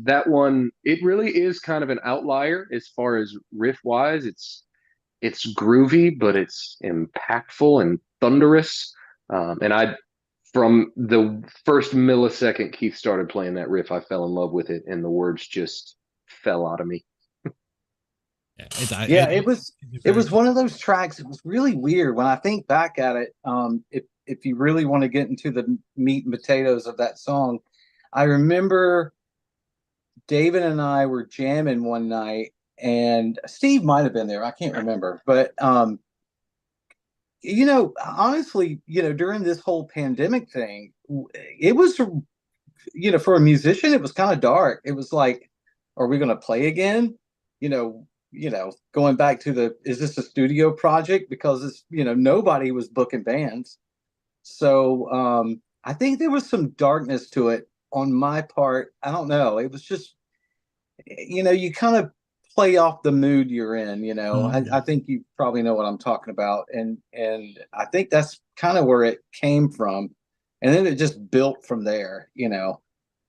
Speaker 6: that one, it really is kind of an outlier as far as riff wise. It's groovy, but it's impactful and thunderous. And from the first millisecond Keith started playing that riff, I fell in love with it, and the words just fell out of me.
Speaker 8: It was one of those tracks. It was really weird when I think back at it. If you really want to get into the meat and potatoes of that song, I remember David and I were jamming one night, and Steve might have been there. I can't remember, but honestly, during this whole pandemic thing, it was, for a musician, it was kind of dark. It was like, are we going to play again? going back to is this a studio project? Because it's, nobody was booking bands. So I think there was some darkness to it on my part. I don't know. It was just, you kind of play off the mood you're in, I think you probably know what I'm talking about. And I think that's kind of where it came from. And then it just built from there,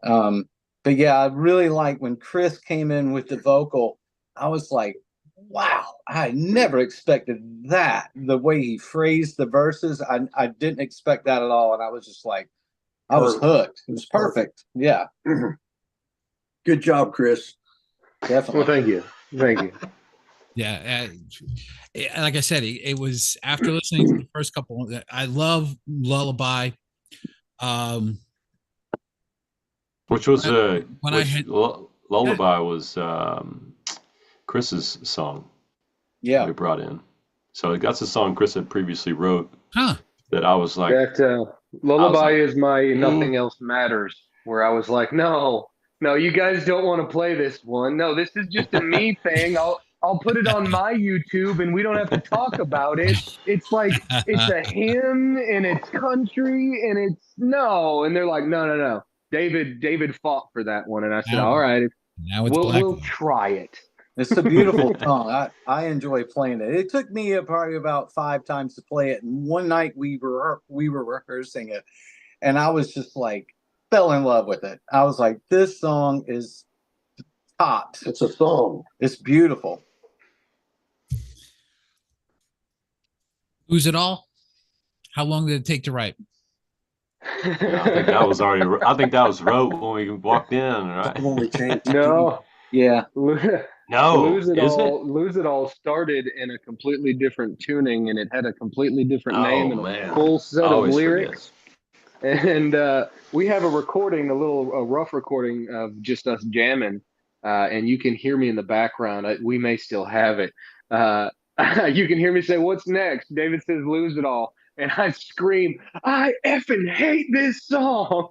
Speaker 8: But yeah, I really like when Chris came in with the vocal. I was like, wow, I never expected that. The way he phrased the verses, I didn't expect that at all. And I was just like, I was hooked. It was perfect. Yeah.
Speaker 9: Good job, Chris.
Speaker 8: Definitely.
Speaker 6: Well, thank you. Thank you.
Speaker 1: Yeah. Like I said, it was after listening to the first couple. I love Lullaby.
Speaker 7: Which was Lullaby was Chris's song.
Speaker 8: Yeah,
Speaker 7: we brought in. So that's a song Chris had previously wrote.
Speaker 1: Huh.
Speaker 7: That I was like,
Speaker 6: Lullaby is my Nothing Else Matters. Where I was like, no, you guys don't want to play this one. No, this is just a me thing. I'll put it on my YouTube and we don't have to talk about it. It's like, it's a hymn and it's country and it's no. And they're like, no. David fought for that one. And I said, all right, we'll try it.
Speaker 8: It's a beautiful song. I enjoy playing it. It took me probably about 5 times to play it. And one night we were rehearsing it and I was just like, fell in love with it. I was like, this song is tops.
Speaker 9: It's a song.
Speaker 8: It's beautiful.
Speaker 1: Lose It All? How long did it take to write?
Speaker 7: I think that was wrote when we walked in, right?
Speaker 9: When we changed.
Speaker 6: No.
Speaker 8: Yeah.
Speaker 7: No.
Speaker 6: Lose It All started in a completely different tuning and it had a completely different name and a full set of lyrics. And we have a recording, a rough recording of just us jamming, and you can hear me in the background. We may still have it. You can hear me say, "What's next?" David says, "Lose It All," and I scream, "I effing hate this song!"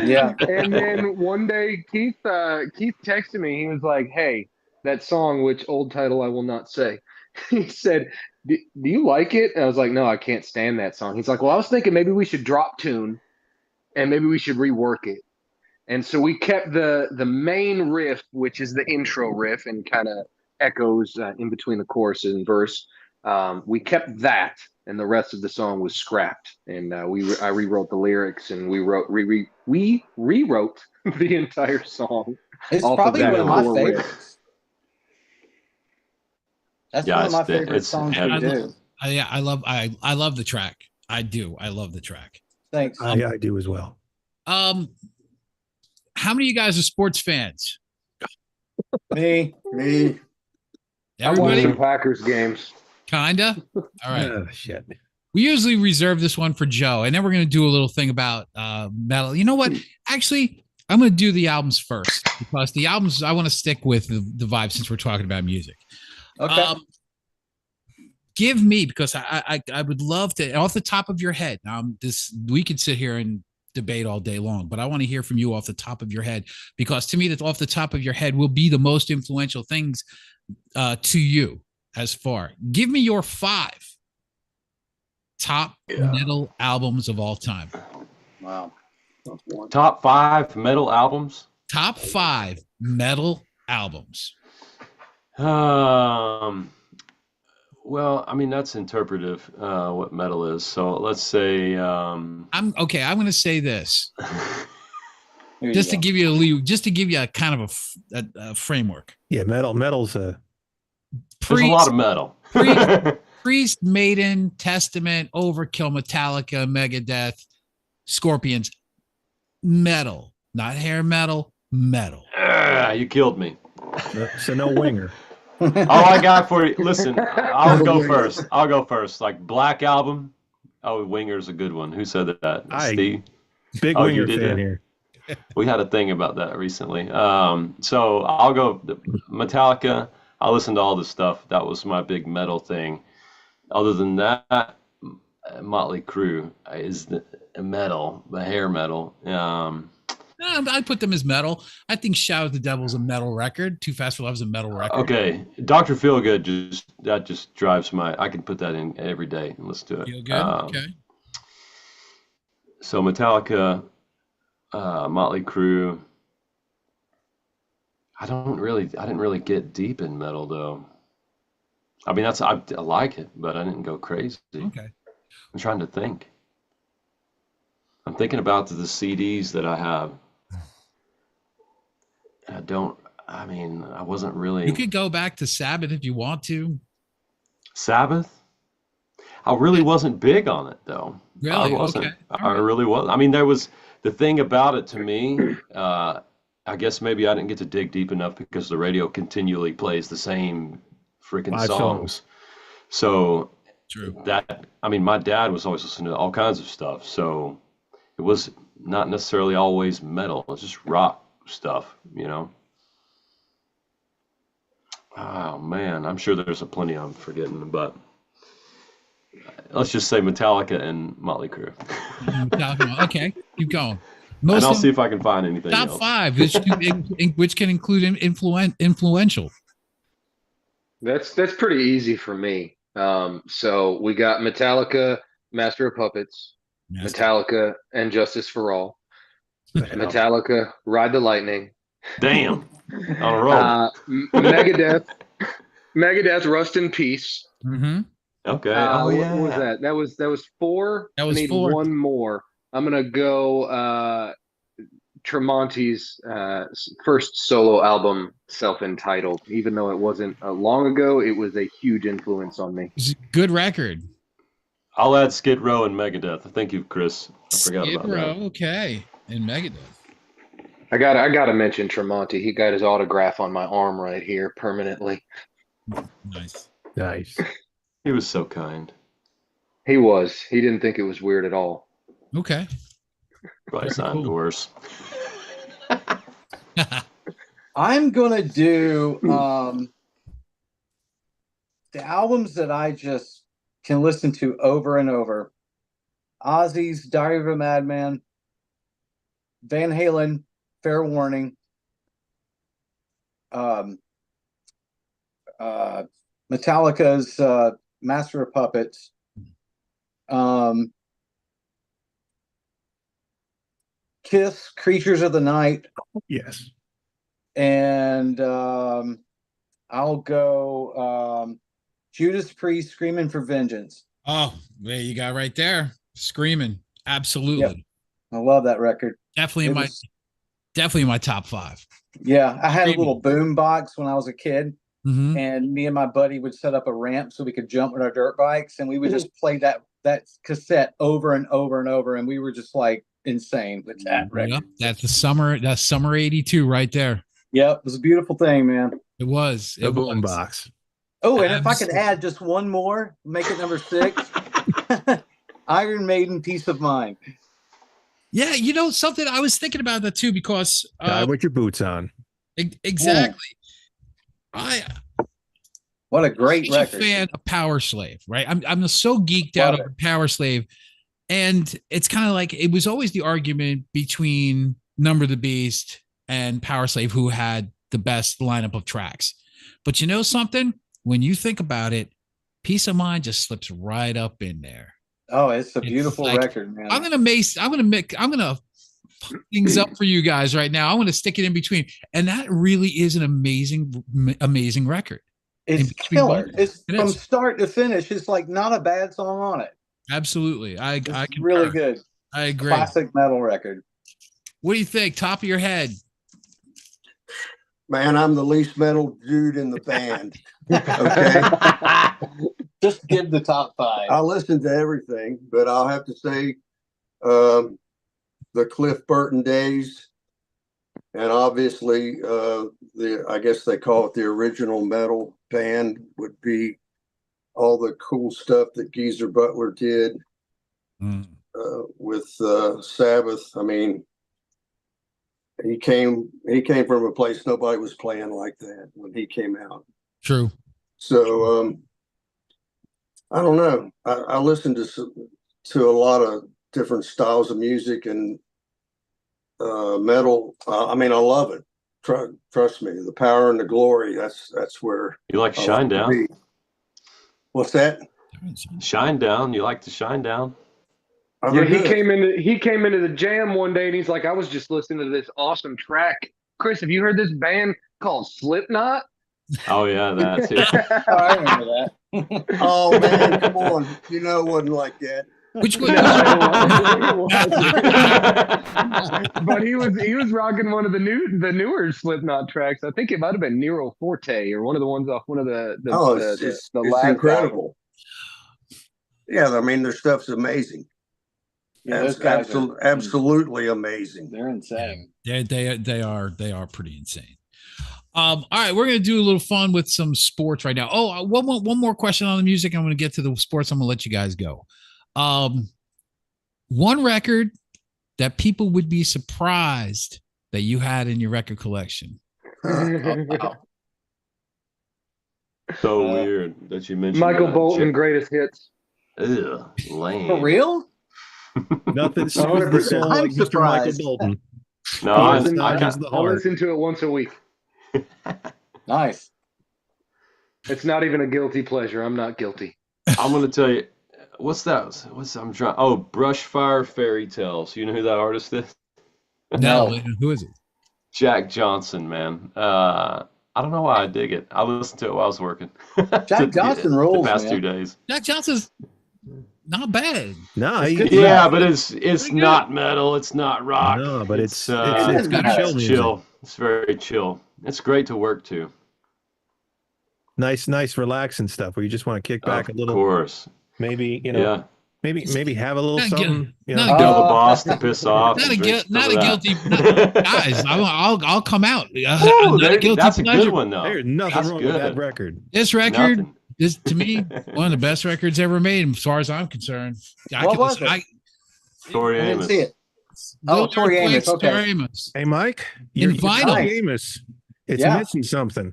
Speaker 8: Yeah.
Speaker 6: And then one day, Keith texted me. He was like, "Hey, that song, which old title I will not say," he said, do you like it? And I was like, no, I can't stand that song. He's like, well, I was thinking maybe we should drop tune and maybe we should rework it. And so we kept the main riff, which is the intro riff and kind of echoes in between the chorus and verse. We kept that, and the rest of the song was scrapped. And I rewrote the lyrics, and we rewrote the entire song.
Speaker 8: It's probably one of my favorites. That's one of my favorite songs we do.
Speaker 1: I love the track. I do. I love the track.
Speaker 8: Thanks.
Speaker 2: I do as well.
Speaker 1: How many of you guys are sports fans?
Speaker 8: Me.
Speaker 1: Everybody?
Speaker 6: I'm watching Packers games.
Speaker 1: Kinda. All right.
Speaker 2: Oh, shit.
Speaker 1: We usually reserve this one for Joe, and then we're going to do a little thing about metal. You know what? Actually, I'm going to do the albums first because the albums I want to stick with the vibe since we're talking about music.
Speaker 8: Okay.
Speaker 1: Give me, because I would love to, off the top of your head. We could sit here and debate all day long, but I want to hear from you off the top of your head, because to me, that off the top of your head will be the most influential things to you as far. Give me your 5 top metal albums of all time.
Speaker 8: Wow.
Speaker 7: Top 5 metal albums?
Speaker 1: Top 5 metal albums.
Speaker 7: Well, I mean, that's interpretive, what metal is. So let's say,
Speaker 1: I'm going to say this just to give you a kind of a framework.
Speaker 2: Yeah. Metal's
Speaker 7: there's a lot of metal.
Speaker 1: Priest, Maiden, Testament, Overkill, Metallica, Megadeth, Scorpions. Metal, not hair metal. Metal.
Speaker 7: You killed me.
Speaker 2: So no Winger.
Speaker 7: All I got for you, listen, I'll go first. Like Black Album. Oh, Winger's a good one. Who said that? Steve?
Speaker 2: Big Winger fan here.
Speaker 7: We had a thing about that recently. So I'll go Metallica. I listened to all the stuff. That was my big metal thing. Other than that, Motley Crue is the metal, the hair metal.
Speaker 1: I put them as metal. I think Shout at the Devil's a metal record. Too Fast for Love's a metal record.
Speaker 7: Okay, Dr. Feelgood just drives my. I can put that in every day and listen to it.
Speaker 1: Feel good. Okay.
Speaker 7: So Metallica, Motley Crue. I didn't really get deep in metal though. I mean, I like it, but I didn't go crazy.
Speaker 1: Okay.
Speaker 7: I'm trying to think. I'm thinking about the CDs that I have. I wasn't really.
Speaker 1: You could go back to Sabbath if you want to.
Speaker 7: Sabbath? I really wasn't big on it though.
Speaker 1: Really?
Speaker 7: I wasn't.
Speaker 1: Okay.
Speaker 7: I really was. I mean, there was the thing about it to me. I guess maybe I didn't get to dig deep enough because the radio continually plays the same freaking
Speaker 2: 5
Speaker 7: songs. So
Speaker 1: True.
Speaker 7: My dad was always listening to all kinds of stuff. So it was not necessarily always metal. It was just rock stuff, you know. Oh man, I'm sure there's a plenty I'm forgetting, but let's just say Metallica and Motley Crue.
Speaker 1: Okay, keep going.
Speaker 7: And I'll see if I can find anything
Speaker 1: top
Speaker 7: else.
Speaker 1: 5, which can include influential.
Speaker 6: That's pretty easy for me. So we got Metallica, Master of Puppets, Metallica, and Justice for All. Metallica, Ride the Lightning.
Speaker 7: Damn, on a roll.
Speaker 6: Megadeth, Rust in Peace.
Speaker 1: Mm-hmm.
Speaker 7: Okay.
Speaker 6: What was that? That was 4.
Speaker 1: That was
Speaker 6: I need
Speaker 1: 4.
Speaker 6: one more. I'm gonna go Tremonti's first solo album, self-entitled. Even though it wasn't long ago, it was a huge influence on me.
Speaker 1: It's a good record.
Speaker 7: I'll add Skid Row and Megadeth. Thank you, Chris. I forgot
Speaker 1: Skid
Speaker 7: about
Speaker 1: Row,
Speaker 7: that.
Speaker 1: okay, and Megadeth.
Speaker 6: I gotta mention Tremonti. He got his autograph on my arm right here permanently.
Speaker 2: Nice.
Speaker 7: He was so kind.
Speaker 6: He was. He didn't think it was weird at all.
Speaker 1: Okay.
Speaker 7: Probably sounded worse.
Speaker 8: I'm gonna do the albums that I just can listen to over and over. Ozzy's Diary of a Madman, Van Halen, Fair Warning, Metallica's Master of Puppets, Kiss, Creatures of the Night.
Speaker 2: Yes.
Speaker 8: And I'll go Judas Priest, Screaming for Vengeance.
Speaker 1: Oh, there you got right there. Screaming. Absolutely.
Speaker 8: Yep. I love that record.
Speaker 1: Definitely in my top 5.
Speaker 8: Yeah, I had a little boom box when I was a kid,
Speaker 1: Mm-hmm.
Speaker 8: and me and my buddy would set up a ramp so we could jump with our dirt bikes, and we would just play that cassette over and over and over, and we were just like insane with that record.
Speaker 1: Yep, that's summer '82 right there.
Speaker 8: Yep, it was a beautiful thing, man.
Speaker 1: It was.
Speaker 2: The boom box.
Speaker 8: Oh, and if I could add just one more, make it number 6. Iron Maiden, Peace of Mind.
Speaker 1: Yeah, you know something, I was thinking about that too, because
Speaker 2: Die with your boots on.
Speaker 1: Exactly.
Speaker 8: What a great
Speaker 1: I'm
Speaker 8: record.
Speaker 1: a fan of Power Slave, right? I'm so geeked out over Power Slave, and it's kind of like it was always the argument between Number of the Beast and Power Slave, who had the best lineup of tracks. But you know something? When you think about it, Peace of Mind just slips right up in there.
Speaker 8: Oh, it's a beautiful
Speaker 1: like,
Speaker 8: record, man.
Speaker 1: I'm gonna fuck things up for you guys right now. I'm gonna stick it in between, and that really is an amazing record.
Speaker 8: It's killer. It's from start to finish. It's like not a bad song on it.
Speaker 1: Absolutely, I
Speaker 8: really good.
Speaker 1: I agree.
Speaker 8: Classic metal record.
Speaker 1: What do you think? Top of your head?
Speaker 9: Man, I'm the least metal dude in the band. Okay.
Speaker 8: Just give the top 5.
Speaker 9: I listen to everything, but I'll have to say the Cliff Burton days, and obviously I guess they call it the original metal band, would be all the cool stuff that Geezer Butler did with Sabbath. I mean, he came from a place nobody was playing like that when he came out.
Speaker 1: True.
Speaker 9: So I don't know. I listen to a lot of different styles of music, and metal. I mean, I love it. Trust me, the power and the glory. That's where
Speaker 7: You like
Speaker 9: I like
Speaker 7: Shine
Speaker 9: to
Speaker 7: Down?
Speaker 9: be. What's that?
Speaker 7: Shine Down. You like to Shine Down?
Speaker 9: I'm
Speaker 6: Yeah,
Speaker 9: a good.
Speaker 6: he came into the jam one day and he's like, I was just listening to this awesome track. Chris, have you heard this band called Slipknot?
Speaker 7: Oh yeah, that too.
Speaker 8: Oh, I remember that.
Speaker 9: Oh man, come on! You know, it wasn't like that.
Speaker 1: Which one?
Speaker 6: No, but he was rocking one of the newer Slipknot tracks. I think it might have been Nero Forte or one of the ones off one of the
Speaker 9: It's
Speaker 6: last
Speaker 9: incredible. Yeah, I mean, their stuff's amazing.
Speaker 8: Yeah, those guys are
Speaker 9: absolutely amazing.
Speaker 8: They're insane.
Speaker 1: Yeah, they are pretty insane. All right, we're gonna do a little fun with some sports right now. Oh, one more question on the music. I'm gonna get to the sports. I'm gonna let you guys go. One record that people would be surprised that you had in your record collection.
Speaker 7: So weird that you mentioned
Speaker 6: Michael
Speaker 7: that.
Speaker 6: Bolton, greatest hits.
Speaker 7: Ugh, lame.
Speaker 8: For real?
Speaker 2: Nothing soothes the soul like Mr. Michael Bolton.
Speaker 7: No,
Speaker 6: I'll
Speaker 2: I
Speaker 6: listen to it once a week.
Speaker 8: Nice.
Speaker 6: It's not even a guilty pleasure. I'm not guilty.
Speaker 7: I'm gonna tell you, I'm trying. Oh, Brushfire Fairy Tales. You know who that artist is?
Speaker 1: No, who is it?
Speaker 7: Jack Johnson, man. I don't know why I dig it. I listened to it while I was working.
Speaker 8: Jack Johnson rules,
Speaker 7: the past
Speaker 8: man.
Speaker 7: 2 days.
Speaker 1: Jack Johnson's not bad.
Speaker 2: No,
Speaker 7: Yeah, but it's not metal. It's not rock.
Speaker 2: No, but it's
Speaker 7: it's
Speaker 2: good
Speaker 7: chill. It's very chill. It's great to work to.
Speaker 2: nice, relaxing stuff where you just want to kick back a little.
Speaker 7: Of course.
Speaker 2: Maybe
Speaker 7: Yeah.
Speaker 2: maybe have a little
Speaker 1: Not
Speaker 2: something. You
Speaker 1: not
Speaker 2: know,
Speaker 1: a
Speaker 7: Tell the boss to piss off.
Speaker 1: Not
Speaker 7: and
Speaker 1: a,
Speaker 7: drink
Speaker 1: not
Speaker 7: some
Speaker 1: a
Speaker 7: of that.
Speaker 1: guilty guys. I'll come out.
Speaker 7: Ooh,
Speaker 1: Not a guilty
Speaker 7: that's a
Speaker 1: pleasure.
Speaker 7: good one though.
Speaker 2: there's nothing
Speaker 7: That's
Speaker 2: wrong with that
Speaker 7: good.
Speaker 2: record.
Speaker 1: This record
Speaker 7: Nothing.
Speaker 1: is to me one of the best records ever made, as far as I'm concerned.
Speaker 8: What was it?
Speaker 7: Tori
Speaker 8: I didn't
Speaker 7: Amos.
Speaker 8: see it. Oh, Tori Amos. Okay.
Speaker 1: Tori Amos.
Speaker 2: Hey, Mike,
Speaker 1: In vinyl.
Speaker 2: Tori Amos. It's
Speaker 8: Yeah.
Speaker 2: missing something.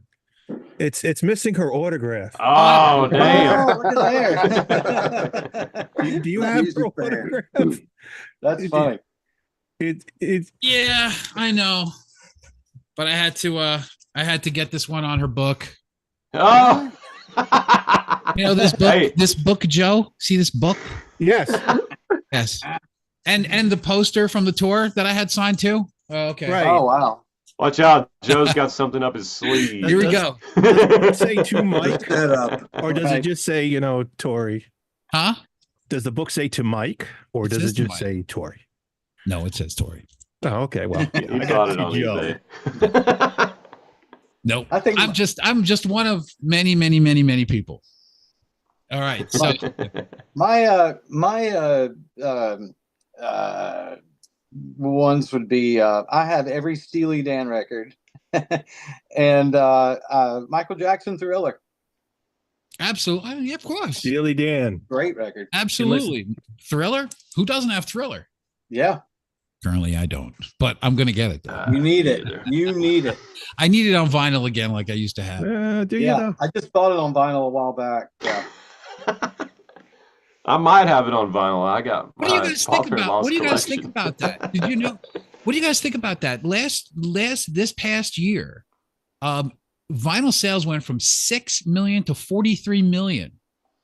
Speaker 2: It's missing her autograph.
Speaker 7: Oh damn!
Speaker 8: Oh, look at there.
Speaker 2: Do you have her
Speaker 9: Music fan.
Speaker 2: autograph?
Speaker 8: That's funny.
Speaker 2: It's
Speaker 1: Yeah, I know, but I had to get this one on her book.
Speaker 7: Oh.
Speaker 1: You know this book.
Speaker 7: Hey.
Speaker 1: This book, Joe. See this book?
Speaker 2: yes.
Speaker 1: Yes. And the poster from the tour that I had signed too. Oh, okay.
Speaker 2: Right.
Speaker 8: Oh, wow.
Speaker 7: Watch out, Joe's got something up his sleeve.
Speaker 1: Here we go.
Speaker 2: Does it say to Mike,
Speaker 9: That up.
Speaker 2: or does it just say Tori?
Speaker 1: Huh?
Speaker 2: Does the book say to Mike, or
Speaker 1: It
Speaker 2: does
Speaker 1: says
Speaker 2: it
Speaker 1: to
Speaker 2: just
Speaker 1: Mike.
Speaker 2: say Tori?
Speaker 1: No, it says Tori.
Speaker 2: Oh, okay. Well,
Speaker 7: He
Speaker 2: I
Speaker 7: bought
Speaker 2: got
Speaker 7: it on
Speaker 2: Joe.
Speaker 7: eBay.
Speaker 1: Nope.
Speaker 8: I think
Speaker 1: I'm just one of many people. All right. So
Speaker 8: my ones would be I have every Steely Dan record and Michael Jackson Thriller.
Speaker 1: absolutely, yeah, of course.
Speaker 2: Steely Dan.
Speaker 8: Great record.
Speaker 1: Absolutely. Thriller? Who doesn't have Thriller?
Speaker 8: Yeah.
Speaker 1: Currently I don't, but I'm gonna get it though.
Speaker 8: You need it.
Speaker 7: Either.
Speaker 8: You need it.
Speaker 1: I need it on vinyl again like I used to have.
Speaker 2: Do you
Speaker 8: Yeah.
Speaker 2: know?
Speaker 8: I just bought it on vinyl a while back. Yeah.
Speaker 7: I might have it on vinyl. I got.
Speaker 1: What do you
Speaker 7: my
Speaker 1: guys think
Speaker 7: Parker
Speaker 1: about?
Speaker 7: Lost
Speaker 1: What do you guys think
Speaker 7: collection.
Speaker 1: about that? Did you know? What do you guys think about that? This past year, vinyl sales went from 6 million to 43 million.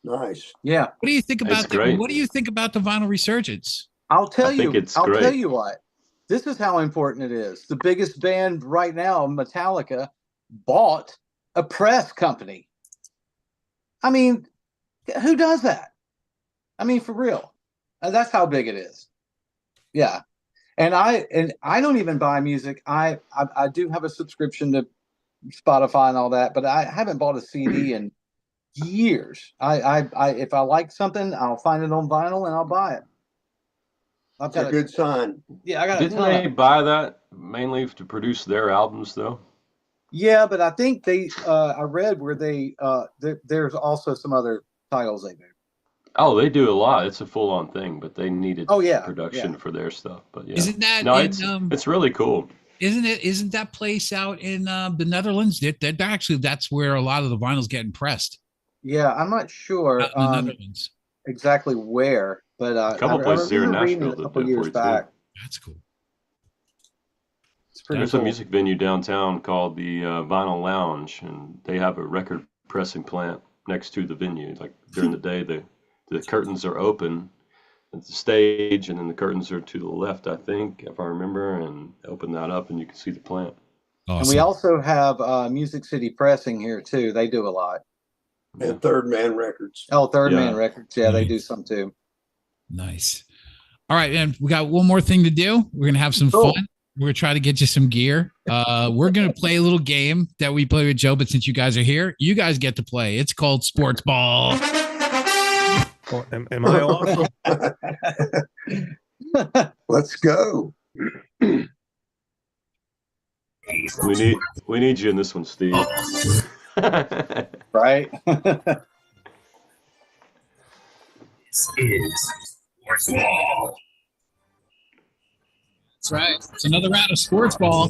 Speaker 9: Nice.
Speaker 8: Yeah.
Speaker 1: What do you think
Speaker 7: It's
Speaker 1: about
Speaker 7: great.
Speaker 1: What do you think about the vinyl resurgence?
Speaker 8: I'll tell
Speaker 7: I
Speaker 8: you.
Speaker 7: think it's
Speaker 8: I'll
Speaker 7: great.
Speaker 8: tell you what. This is how important it is. The biggest band right now, Metallica, bought a press company. I mean, who does that? I mean, for real. That's how big it is. Yeah. And I don't even buy music. I do have a subscription to Spotify and all that, but I haven't bought a CD in years. I if I like something, I'll find it on vinyl and I'll buy it. I've
Speaker 9: That's a good sign.
Speaker 8: Yeah, I got
Speaker 7: Didn't they buy that mainly to produce their albums, though?
Speaker 8: Yeah, but I think they I read where they there's also some other titles they do.
Speaker 7: Oh, they do a lot. It's a full-on thing, but they needed
Speaker 8: Oh, yeah,
Speaker 7: production for their stuff. But yeah,
Speaker 1: Isn't that
Speaker 7: no,
Speaker 1: in,
Speaker 7: it's really cool.
Speaker 1: Isn't that place out in the Netherlands? They're actually, that's where a lot of the vinyl's getting pressed.
Speaker 8: Yeah, I'm not sure
Speaker 1: Out in the Netherlands.
Speaker 8: exactly where, but
Speaker 7: A couple places here in
Speaker 8: remember reading
Speaker 7: Nashville
Speaker 8: it a
Speaker 7: that
Speaker 8: couple
Speaker 7: do it
Speaker 8: years
Speaker 7: for you, too.
Speaker 8: back.
Speaker 1: That's cool.
Speaker 8: It's pretty
Speaker 7: There's
Speaker 8: cool.
Speaker 7: a music venue downtown called the Vinyl Lounge, and they have a record pressing plant next to the venue. Like during the day, the curtains are open at the stage, and then the curtains are to the left, I think, if I remember, and open that up, and you can see the plant.
Speaker 1: Awesome.
Speaker 8: And we also have Music City Pressing here too. They do a lot.
Speaker 9: And Third Man Records.
Speaker 8: Oh, Third
Speaker 7: Yeah.
Speaker 8: Man Records. Yeah, they
Speaker 1: Nice.
Speaker 8: do some too.
Speaker 1: Nice. All right, man. We got one more thing to do. We're gonna have some
Speaker 8: Cool.
Speaker 1: fun. We're gonna try to get you some gear. We're gonna play a little game that we play with Joe, but since you guys are here, you guys get to play. It's called Sports Ball.
Speaker 2: Well, am I off?
Speaker 9: Let's go.
Speaker 7: We need you in this one, Steve.
Speaker 8: Right?
Speaker 1: That's right. It's another round of Sports Ball.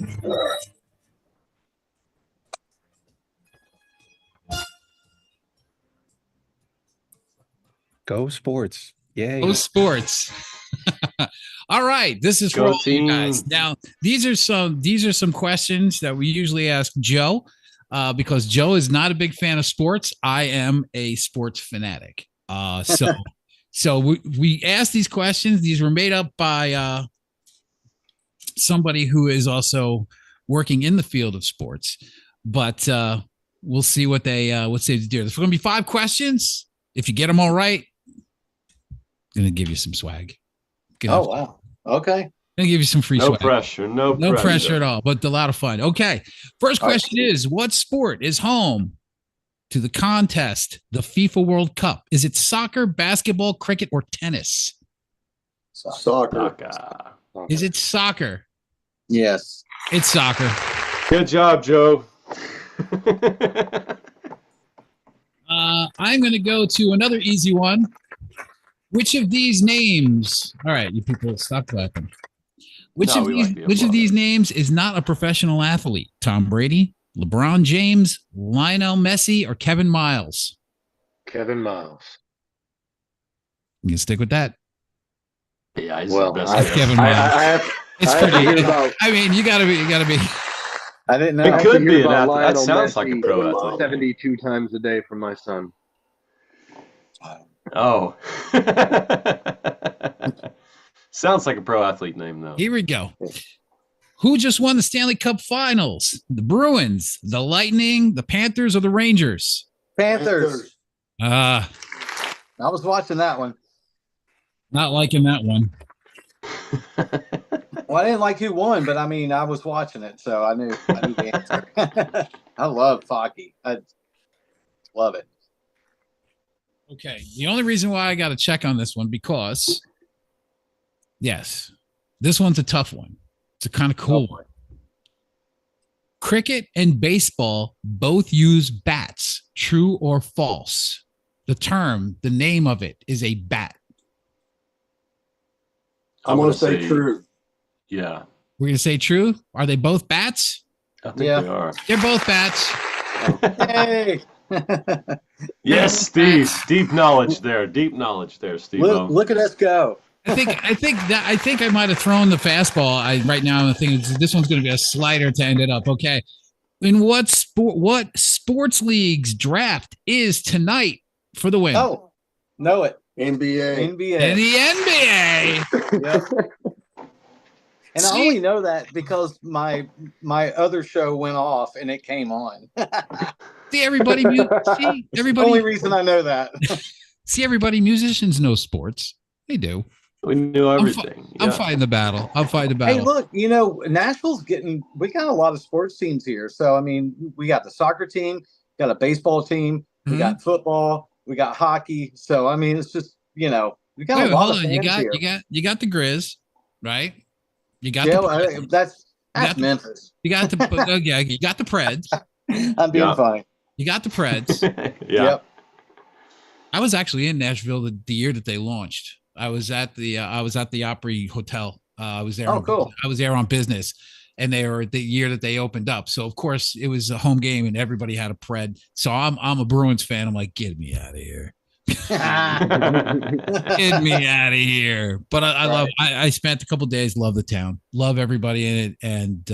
Speaker 2: Go sports. Yay.
Speaker 1: Go sports. All right, this is for
Speaker 7: Go
Speaker 1: all you guys.
Speaker 7: team.
Speaker 1: Now, these are some questions that we usually ask Joe, because Joe is not a big fan of sports. I am a sports fanatic. So we asked these questions. These were made up by somebody who is also working in the field of sports. But we'll see what they do. There's going to be 5 questions. If you get them all right, I'm going to give you some swag.
Speaker 8: Oh, wow. Okay.
Speaker 1: Gonna give you some free
Speaker 7: No
Speaker 1: swag.
Speaker 7: pressure. No
Speaker 1: pressure at all, but a lot of fun. Okay. First question is, what sport is home to the contest, the FIFA World Cup? Is it soccer, basketball, cricket, or tennis?
Speaker 9: Soccer.
Speaker 1: Is it soccer?
Speaker 8: Yes.
Speaker 1: It's soccer.
Speaker 7: Good job, Joe.
Speaker 1: I'm going to go to another easy one. Which of these names? All right, you people, stop clapping. Which
Speaker 7: No,
Speaker 1: of
Speaker 7: we
Speaker 1: these?
Speaker 7: like the
Speaker 1: Which of
Speaker 7: applause.
Speaker 1: these names is not a professional athlete? Tom Brady, LeBron James, Lionel Messi, or Kevin Miles?
Speaker 6: Kevin Miles.
Speaker 1: You can stick with that.
Speaker 7: Yeah, he's
Speaker 6: Well,
Speaker 7: the best.
Speaker 6: I-
Speaker 1: That's Kevin
Speaker 6: I
Speaker 1: Miles.
Speaker 6: have,
Speaker 1: It's
Speaker 6: I have to
Speaker 1: pretty.
Speaker 6: hear about,
Speaker 1: I mean, you gotta be.
Speaker 8: I didn't know.
Speaker 7: It
Speaker 6: I have
Speaker 7: could
Speaker 6: to hear
Speaker 7: be an
Speaker 6: about
Speaker 7: athlete. That
Speaker 6: Lionel
Speaker 7: sounds like a
Speaker 6: Messi
Speaker 7: pro athlete.
Speaker 6: 72 times a day from my son.
Speaker 7: Oh. Sounds like a pro athlete name, though.
Speaker 1: Here we go. Who just won the Stanley Cup Finals? The Bruins, the Lightning, the Panthers, or the Rangers?
Speaker 8: Panthers.
Speaker 1: Uh,
Speaker 8: I was watching that one.
Speaker 1: not liking that one.
Speaker 8: Well, I didn't like who won, but I mean, I was watching it, so I knew the answer. I love hockey. I love it.
Speaker 1: Okay. The only reason why I got to check on this one because, yes, this one's a tough one. It's a kind of cool one. Cricket and baseball both use bats. True or false? The term, the name of it is a bat.
Speaker 9: I'm going to say true.
Speaker 7: Yeah,
Speaker 1: We're going to say true. Are they both bats?
Speaker 7: I think
Speaker 8: Yeah.
Speaker 7: they are.
Speaker 1: They're both bats.
Speaker 8: Hey,
Speaker 7: Yes, Steve. Deep knowledge there, Steve.
Speaker 8: look at us go.
Speaker 1: I think I might have thrown the fastball. Right now I'm thinking this one's going to be a slider to end it up. Okay. In what sports league's draft is tonight for the win?
Speaker 8: Oh, know it.
Speaker 9: NBA.
Speaker 1: In
Speaker 8: NBA.
Speaker 1: the NBA.
Speaker 8: Yep. And I only know that because my other show went off and it came on.
Speaker 1: See everybody.
Speaker 8: Only reason I know that.
Speaker 1: See everybody. Musicians know sports. They do.
Speaker 7: We knew everything.
Speaker 1: I'm
Speaker 7: Yeah.
Speaker 1: fighting the battle.
Speaker 8: Hey, look, Nashville's we got a lot of sports teams here. So, I mean, we got the soccer team, got a baseball team, we got football, we got hockey. So, I mean, it's just, we got
Speaker 1: Wait,
Speaker 8: a lot
Speaker 1: hold
Speaker 8: of
Speaker 1: on.
Speaker 8: fans
Speaker 1: You got the Grizz, right? You got
Speaker 8: Yeah,
Speaker 1: the
Speaker 8: that's
Speaker 1: got the-
Speaker 8: Memphis.
Speaker 1: you got the yeah, you got the Preds.
Speaker 8: I'm being
Speaker 7: Yeah.
Speaker 8: funny.
Speaker 1: You got the Preds.
Speaker 7: Yeah.
Speaker 8: Yep.
Speaker 1: I was actually in Nashville the year that they launched. I was at the Opry Hotel. I was there.
Speaker 8: Oh, cool.
Speaker 1: I was there on business, and they were the year that they opened up. So of course it was a home game, and everybody had a Pred. So I'm a Bruins fan. I'm like, get me out of here. Get me out of here. But I spent a couple days, love the town, love everybody in it. And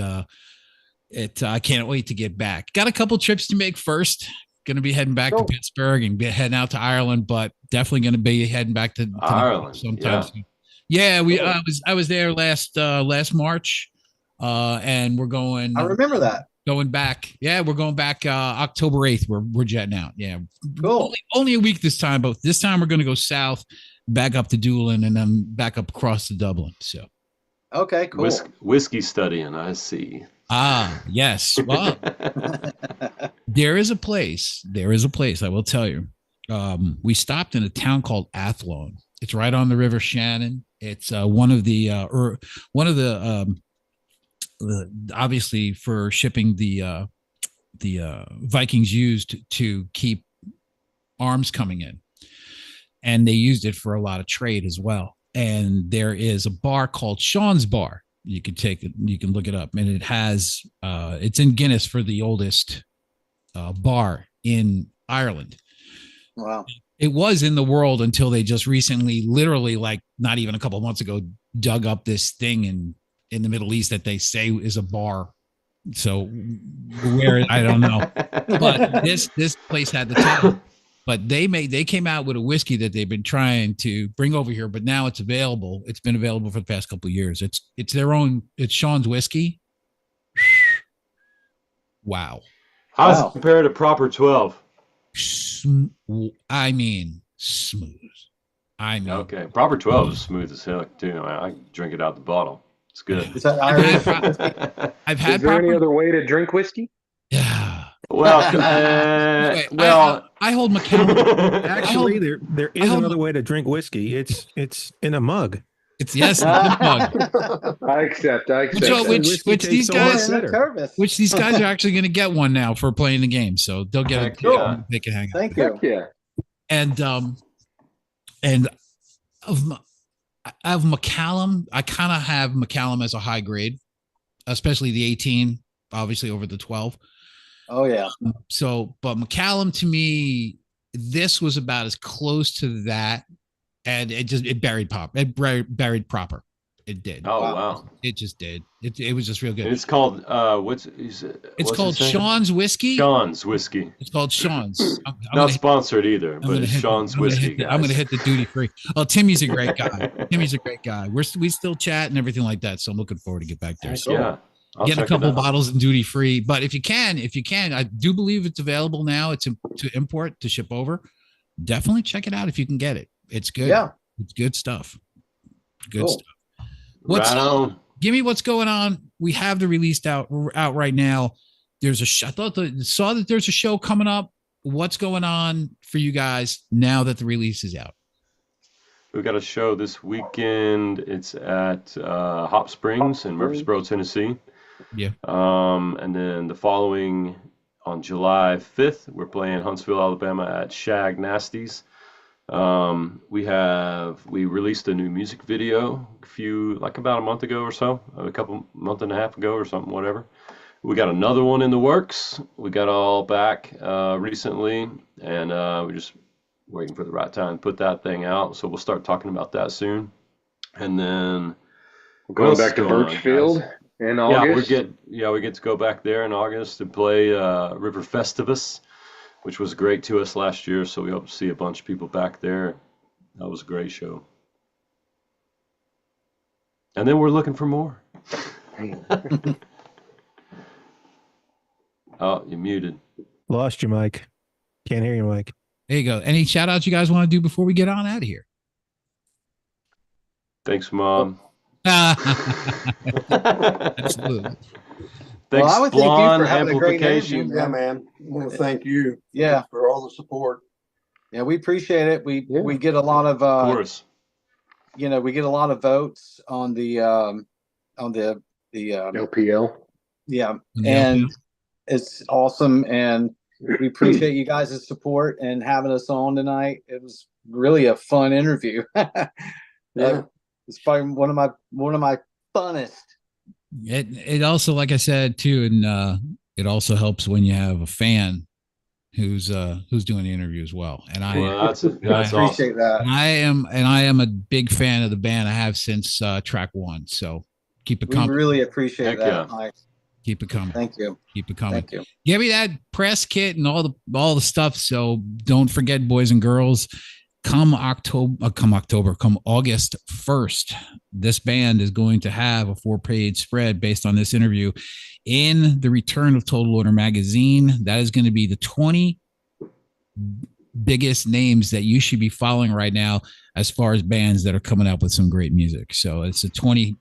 Speaker 1: I can't wait to get back. Got a couple trips to make first. Going to be heading back to Pittsburgh and be heading out to Ireland, but definitely going to be heading back to
Speaker 7: Ireland
Speaker 1: sometime. Yeah, I was there last March, and we're going.
Speaker 10: I remember that.
Speaker 1: Going back. Yeah, we're going back October 8th. We're jetting out. Yeah.
Speaker 10: Cool.
Speaker 1: Only a week this time, but this time we're going to go south, back up to Doolin, and then back up across to Dublin. So.
Speaker 10: Okay, cool.
Speaker 7: Whiskey studying, I see.
Speaker 1: Ah, yes. Well, there is a place. I will tell you. We stopped in a town called Athlone. It's right on the River Shannon. It's one of the obviously for shipping the Vikings used to keep arms coming in, and they used it for a lot of trade as well. And there is a bar called Sean's Bar. You can look it up, and it has it's in Guinness for the oldest bar in Ireland.
Speaker 10: Wow.
Speaker 1: It was in the world until they just recently, literally like not even a couple of months ago, dug up this thing in the Middle East that they say is a bar. So where, I don't know, but this place had the title. But they came out with a whiskey that they've been trying to bring over here, but now it's available. It's been available for the past couple of years. It's their own. It's Sean's whiskey. Wow.
Speaker 7: How's it compared to Proper 12?
Speaker 1: I mean, smooth.
Speaker 7: Okay. Proper 12 is smooth as heck too. I drink it out the bottle. It's good.
Speaker 10: Is that Irish?
Speaker 1: I've had.
Speaker 6: Is there any other way to drink whiskey?
Speaker 1: Yeah.
Speaker 7: Well,
Speaker 1: I hold Macallan.
Speaker 2: Actually, there is another way to drink whiskey. It's in a mug.
Speaker 1: It's yes, in a mug.
Speaker 6: I accept.
Speaker 1: Which these guys are actually going to get one now for playing the game, so they'll get it.
Speaker 7: Yeah.
Speaker 1: They can hang out.
Speaker 10: Thank you.
Speaker 6: Yeah.
Speaker 1: And of Macallan, I kind of have Macallan as a high grade, especially the 18, obviously over the 12.
Speaker 10: Oh yeah.
Speaker 1: So, but Macallan to me, this was about as close to that, and it buried proper. It did.
Speaker 7: Oh wow.
Speaker 1: It just did. It was just real good.
Speaker 7: It's called
Speaker 1: It's called Sean's Whiskey.
Speaker 7: Sean's Whiskey.
Speaker 1: It's called Sean's. I'm
Speaker 7: not sponsored either, but it's Sean's Whiskey.
Speaker 1: I'm gonna hit the duty free. Oh, Timmy's a great guy. We still chat and everything like that. So I'm looking forward to get back there. So.
Speaker 7: Yeah.
Speaker 1: Get a couple bottles in duty free, but if you can, I do believe it's available now. It's to import, to ship over. Definitely check it out if you can get it. It's good.
Speaker 10: Yeah,
Speaker 1: it's good stuff. Good
Speaker 10: cool.
Speaker 1: Stuff. Give me what's going on. We have the release out right now. There's I saw that there's a show coming up. What's going on for you guys now that the release is out?
Speaker 7: We've got a show this weekend. It's at Hop Springs in Murfreesboro, Tennessee.
Speaker 1: Yeah.
Speaker 7: And then the following, on July 5th, we're playing Huntsville, Alabama at Shag Nasty's. We released a new music video about a month ago or so, month and a half ago or something, whatever. We got another one in the works. We got all back recently, and we're just waiting for the right time to put that thing out. So we'll start talking about that soon. And then
Speaker 6: we're going back to Birchfield in August.
Speaker 7: We get to go back there in August and play River Festivus, which was great to us last year. So we hope to see a bunch of people back there. That was a great show. And then we're looking for more. Oh, you're muted.
Speaker 2: Lost your mic. Can't hear you, Mike.
Speaker 1: There you go. Any shout outs you guys want to do before we get on out of here?
Speaker 7: Thanks, Mom.
Speaker 1: Absolutely.
Speaker 10: Well, I would thank you for having a great
Speaker 7: Amplification.
Speaker 10: interview.
Speaker 9: Yeah, man. I want to thank you.
Speaker 10: Yeah.
Speaker 9: For all the support.
Speaker 10: Yeah, we appreciate it. We get a lot of
Speaker 7: Of course.
Speaker 10: we get a lot of votes on the
Speaker 6: LPL.
Speaker 10: Yeah, and it's awesome, and we appreciate you guys' support and having us on tonight. It was really a fun interview. It's probably one of my funnest.
Speaker 1: It also, like I said too, and it also helps when you have a fan who's doing the interview as well. And
Speaker 7: that's
Speaker 10: appreciate
Speaker 7: awesome.
Speaker 10: that.
Speaker 1: And I am a big fan of the band. I have since track 1. So keep it
Speaker 10: We
Speaker 1: coming.
Speaker 10: really appreciate
Speaker 7: Heck
Speaker 10: that,
Speaker 7: yeah.
Speaker 10: Mike.
Speaker 1: Keep it coming.
Speaker 10: Thank you.
Speaker 1: Keep it coming.
Speaker 10: Thank you.
Speaker 1: Give me that press kit and all the stuff. So don't forget, boys and girls, come August 1st, this band is going to have a 4-page spread based on this interview in the Return of Total Order magazine. That is going to be the 20 biggest names that you should be following right now as far as bands that are coming up with some great music. So it's the 20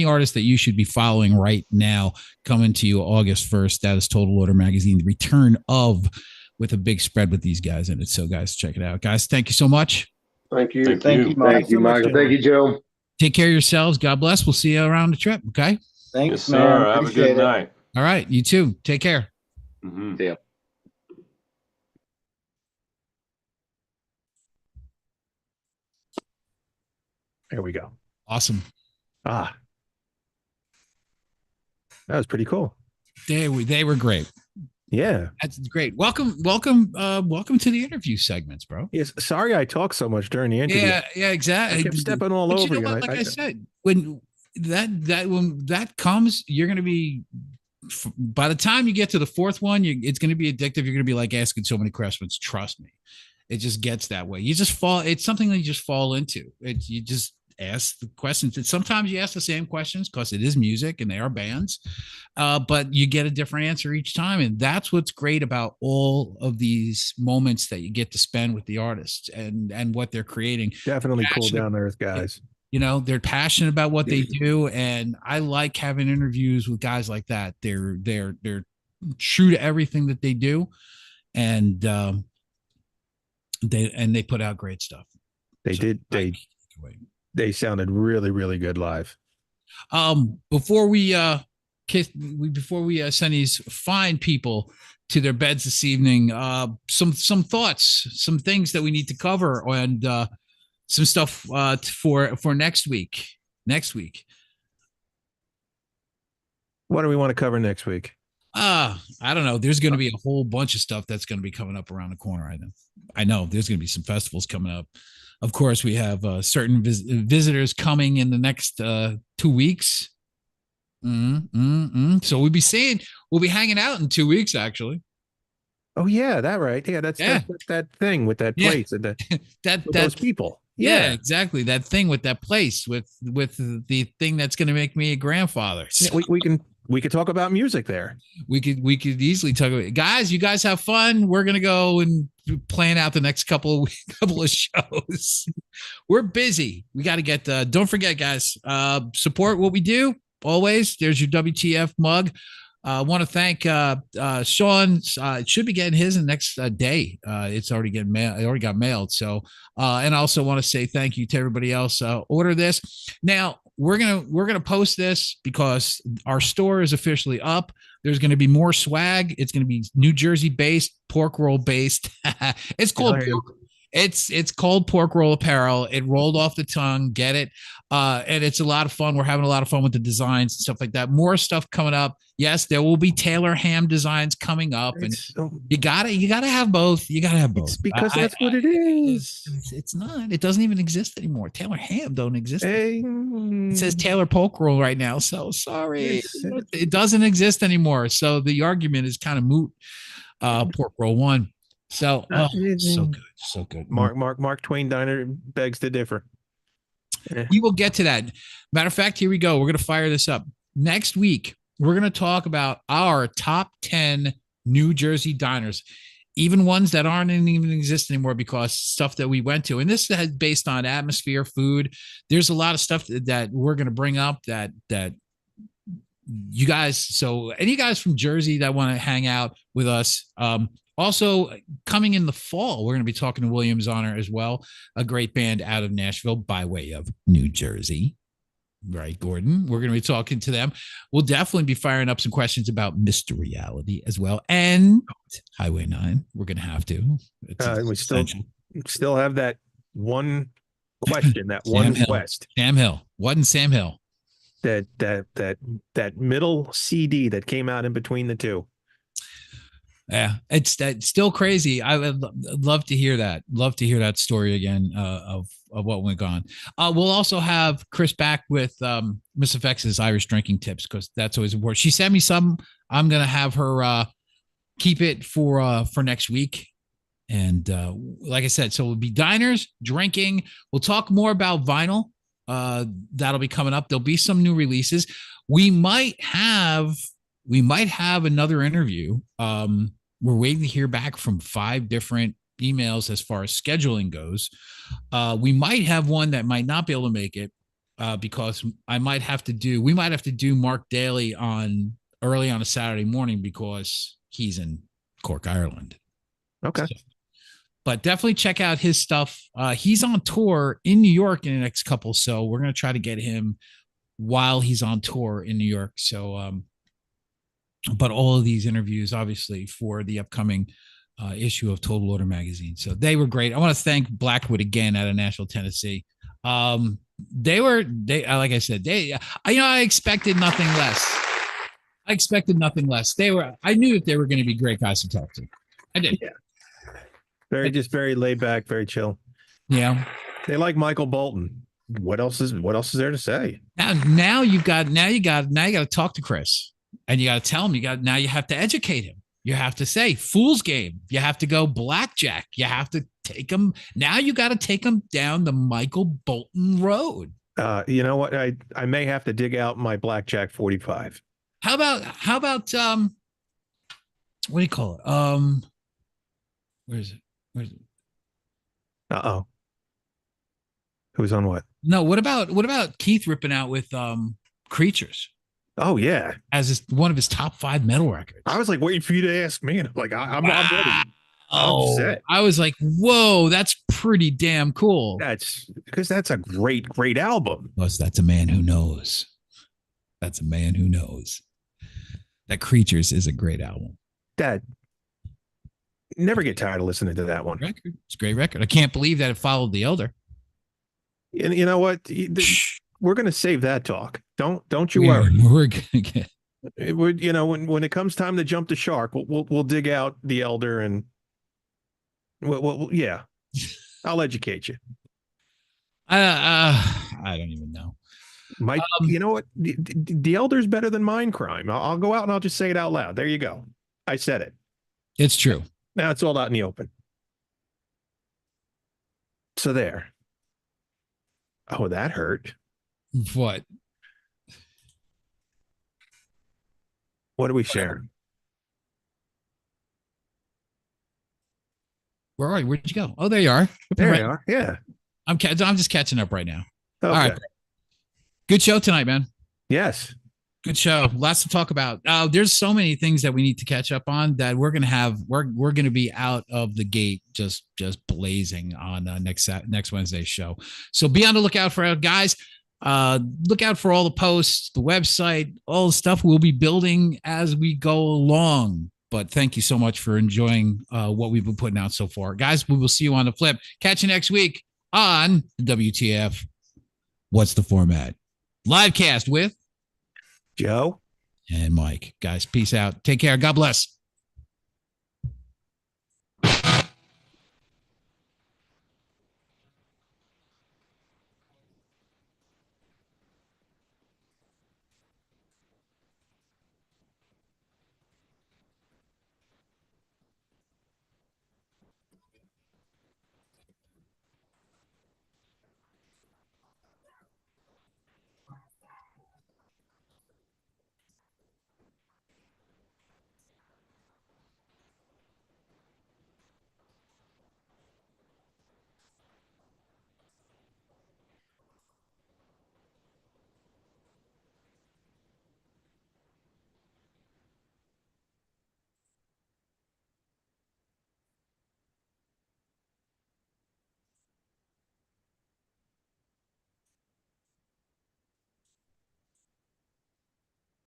Speaker 1: artists that you should be following right now coming to you August 1st. That is Total Order magazine, the return of, with a big spread with these guys in it. So guys, check it out. Guys, thank you so much.
Speaker 9: Thank you.
Speaker 10: Thank you, Mike.
Speaker 6: Thank you, Michael. Thank you, Joe.
Speaker 1: Take care of yourselves. God bless. We'll see you around the trip. Okay.
Speaker 10: Thanks,
Speaker 7: Yes,
Speaker 10: man.
Speaker 7: sir. Have a
Speaker 10: Appreciate
Speaker 7: good
Speaker 10: it.
Speaker 7: night.
Speaker 1: All right. You too. Take care.
Speaker 7: Mhm.
Speaker 6: See ya.
Speaker 2: There we go.
Speaker 1: Awesome.
Speaker 2: That was pretty cool.
Speaker 1: They were great.
Speaker 2: Yeah.
Speaker 1: That's great. Welcome to the interview segments, bro.
Speaker 2: Yes. Sorry I talked so much during the interview.
Speaker 1: Yeah, exactly.
Speaker 2: I kept stepping all
Speaker 1: But
Speaker 2: over you.
Speaker 1: know what? Like I said, when that comes, you're going to be, by the time you get to the 4th one, it's going to be addictive. You're going to be like asking so many questions. Trust me. It just gets that way. You just fall. It's something that you just fall into. You just ask the questions. And sometimes you ask the same questions because it is music and they are bands, but you get a different answer each time. And that's what's great about all of these moments that you get to spend with the artists and what they're creating.
Speaker 2: Definitely cool down to earth guys.
Speaker 1: You know, they're passionate about what they do, and I like having interviews with guys like that. They're true to everything that they do, and they put out great stuff.
Speaker 2: They sounded really, really good live.
Speaker 1: Before we send these fine people to their beds this evening, some thoughts, some things that we need to cover, and some stuff for next week.
Speaker 2: What do we want to cover next week?
Speaker 1: I don't know. There's going to be a whole bunch of stuff that's going to be coming up around the corner. I know there's going to be some festivals coming up. Of course, we have certain visitors coming in the next 2 weeks. So we'll be hanging out in 2 weeks, actually.
Speaker 2: Oh yeah, that right. Yeah, that's that thing with that place and those people.
Speaker 1: Yeah, exactly. That thing with that place with the thing that's going to make me a grandfather. So
Speaker 2: we could talk about music there.
Speaker 1: We could easily talk about it. Guys, you guys have fun. We're going to go and plan out the next couple of shows. We're busy. We got to get don't forget, guys, support what we do. Always. There's your WTF mug. I want to thank Sean. It should be getting his in the next day. It's already getting mailed. It already got mailed. So, and I also want to say thank you to everybody else. Order this now. We're gonna post this because our store is officially up. There's going to be more swag. It's going to be New Jersey based, pork roll based. It's called. It's called Pork Roll Apparel. It rolled off the tongue. Get it? And it's a lot of fun. We're having a lot of fun with the designs and stuff like that. More stuff coming up. Yes, there will be Taylor Ham designs coming up, and you gotta have both. You gotta have both.
Speaker 2: It's because that's what it is.
Speaker 1: It's not. It doesn't even exist anymore. Taylor Ham don't exist. It says Taylor Pork Roll right now. So sorry, it doesn't exist anymore. So the argument is kind of moot. Pork Roll won. So so good.
Speaker 2: Mark Twain Diner begs to differ.
Speaker 1: We will get to that. Matter of fact, here we go. We're going to fire this up. Next week, we're going to talk about our top 10 New Jersey diners, even ones that aren't even exist anymore because stuff that we went to. And this is based on atmosphere, food. There's a lot of stuff that we're going to bring up that you guys, so any guys from Jersey that want to hang out with us, also coming in the fall, we're going to be talking to Williams Honor as well, a great band out of Nashville by way of New Jersey. Right, Gordon? We're going to be talking to them. We'll definitely be firing up some questions about Mr. Reality as well. And Highway 9, we're going to have to.
Speaker 2: We still have that one question, that one quest.
Speaker 1: Sam Hill. What in Sam Hill?
Speaker 2: That middle CD that came out in between the two.
Speaker 1: Yeah, it's still crazy. I would love to hear that. Love to hear that story again of what went on. We'll also have Chris back with Miss FX's Irish drinking tips because that's always important. She sent me some. I'm gonna have her keep it for next week. And like I said, so it'll be diners, drinking. We'll talk more about vinyl. That'll be coming up. There'll be some new releases. We might have another interview. We're waiting to hear back from 5 different emails as far as scheduling goes. We might have one that might not be able to make it because we might have to do Mark Daly early on a Saturday morning because he's in Cork, Ireland.
Speaker 2: Okay.
Speaker 1: But definitely check out his stuff. He's on tour in New York in the next couple. So we're going to try to get him while he's on tour in New York. So, but all of these interviews, obviously, for the upcoming issue of Total Order magazine. So they were great. I want to thank Blackwood again out of Nashville, Tennessee. Like I said, I expected nothing less. I knew that they were going to be great guys to talk to. I did.
Speaker 2: Yeah. Very laid back, very chill.
Speaker 1: Yeah.
Speaker 2: They like Michael Bolton. What else is there to say?
Speaker 1: Now you got to talk to Chris and you got to tell him now you have to educate him. You have to say fool's game. You have to go blackjack. You have to take him. Now you got to take him down the Michael Bolton road.
Speaker 2: You know what? I may have to dig out my blackjack 45.
Speaker 1: How about what do you call it? Where is it?
Speaker 2: Uh-oh. Who's on what?
Speaker 1: No, what about Keith ripping out with Creatures?
Speaker 2: Oh yeah.
Speaker 1: As one of his top 5 metal records.
Speaker 2: I was like waiting for you to ask me, and I'm like, I'm ready.
Speaker 1: Oh, I was like, whoa, that's pretty damn cool.
Speaker 2: That's because that's a great album.
Speaker 1: Plus, that's a man who knows. That Creatures is a great album.
Speaker 2: That never get tired of listening to that one.
Speaker 1: It's a great record. I can't believe that it followed The Elder.
Speaker 2: And you know what? We're going to save that talk. Don't you worry.
Speaker 1: We're going to get.
Speaker 2: When it comes time to jump the shark, we'll dig out The Elder and yeah, I'll educate you.
Speaker 1: I don't even know.
Speaker 2: You know what? The Elder's better than Mindcrime. I'll go out and I'll just say it out loud. There you go. I said it.
Speaker 1: It's true.
Speaker 2: Now it's all out in the open. So there. Oh, that hurt.
Speaker 1: What?
Speaker 2: What are we sharing?
Speaker 1: Where are you? Where'd you go? Oh, there you are.
Speaker 2: There you are. Yeah.
Speaker 1: I'm just catching up right now.
Speaker 2: Okay.
Speaker 1: All right. Good show tonight, man.
Speaker 2: Yes.
Speaker 1: Good show. Lots to talk about. There's so many things that we need to catch up on that we're gonna be out of the gate just blazing on next Wednesday's show. So be on the lookout for it, guys. Look out for all the posts, the website, all the stuff we'll be building as we go along. But thank you so much for enjoying what we've been putting out so far, guys. We will see you on the flip. Catch you next week on WTF. What's the format? Livecast with
Speaker 2: Joe
Speaker 1: and Mike. Guys, peace out. Take care. God bless.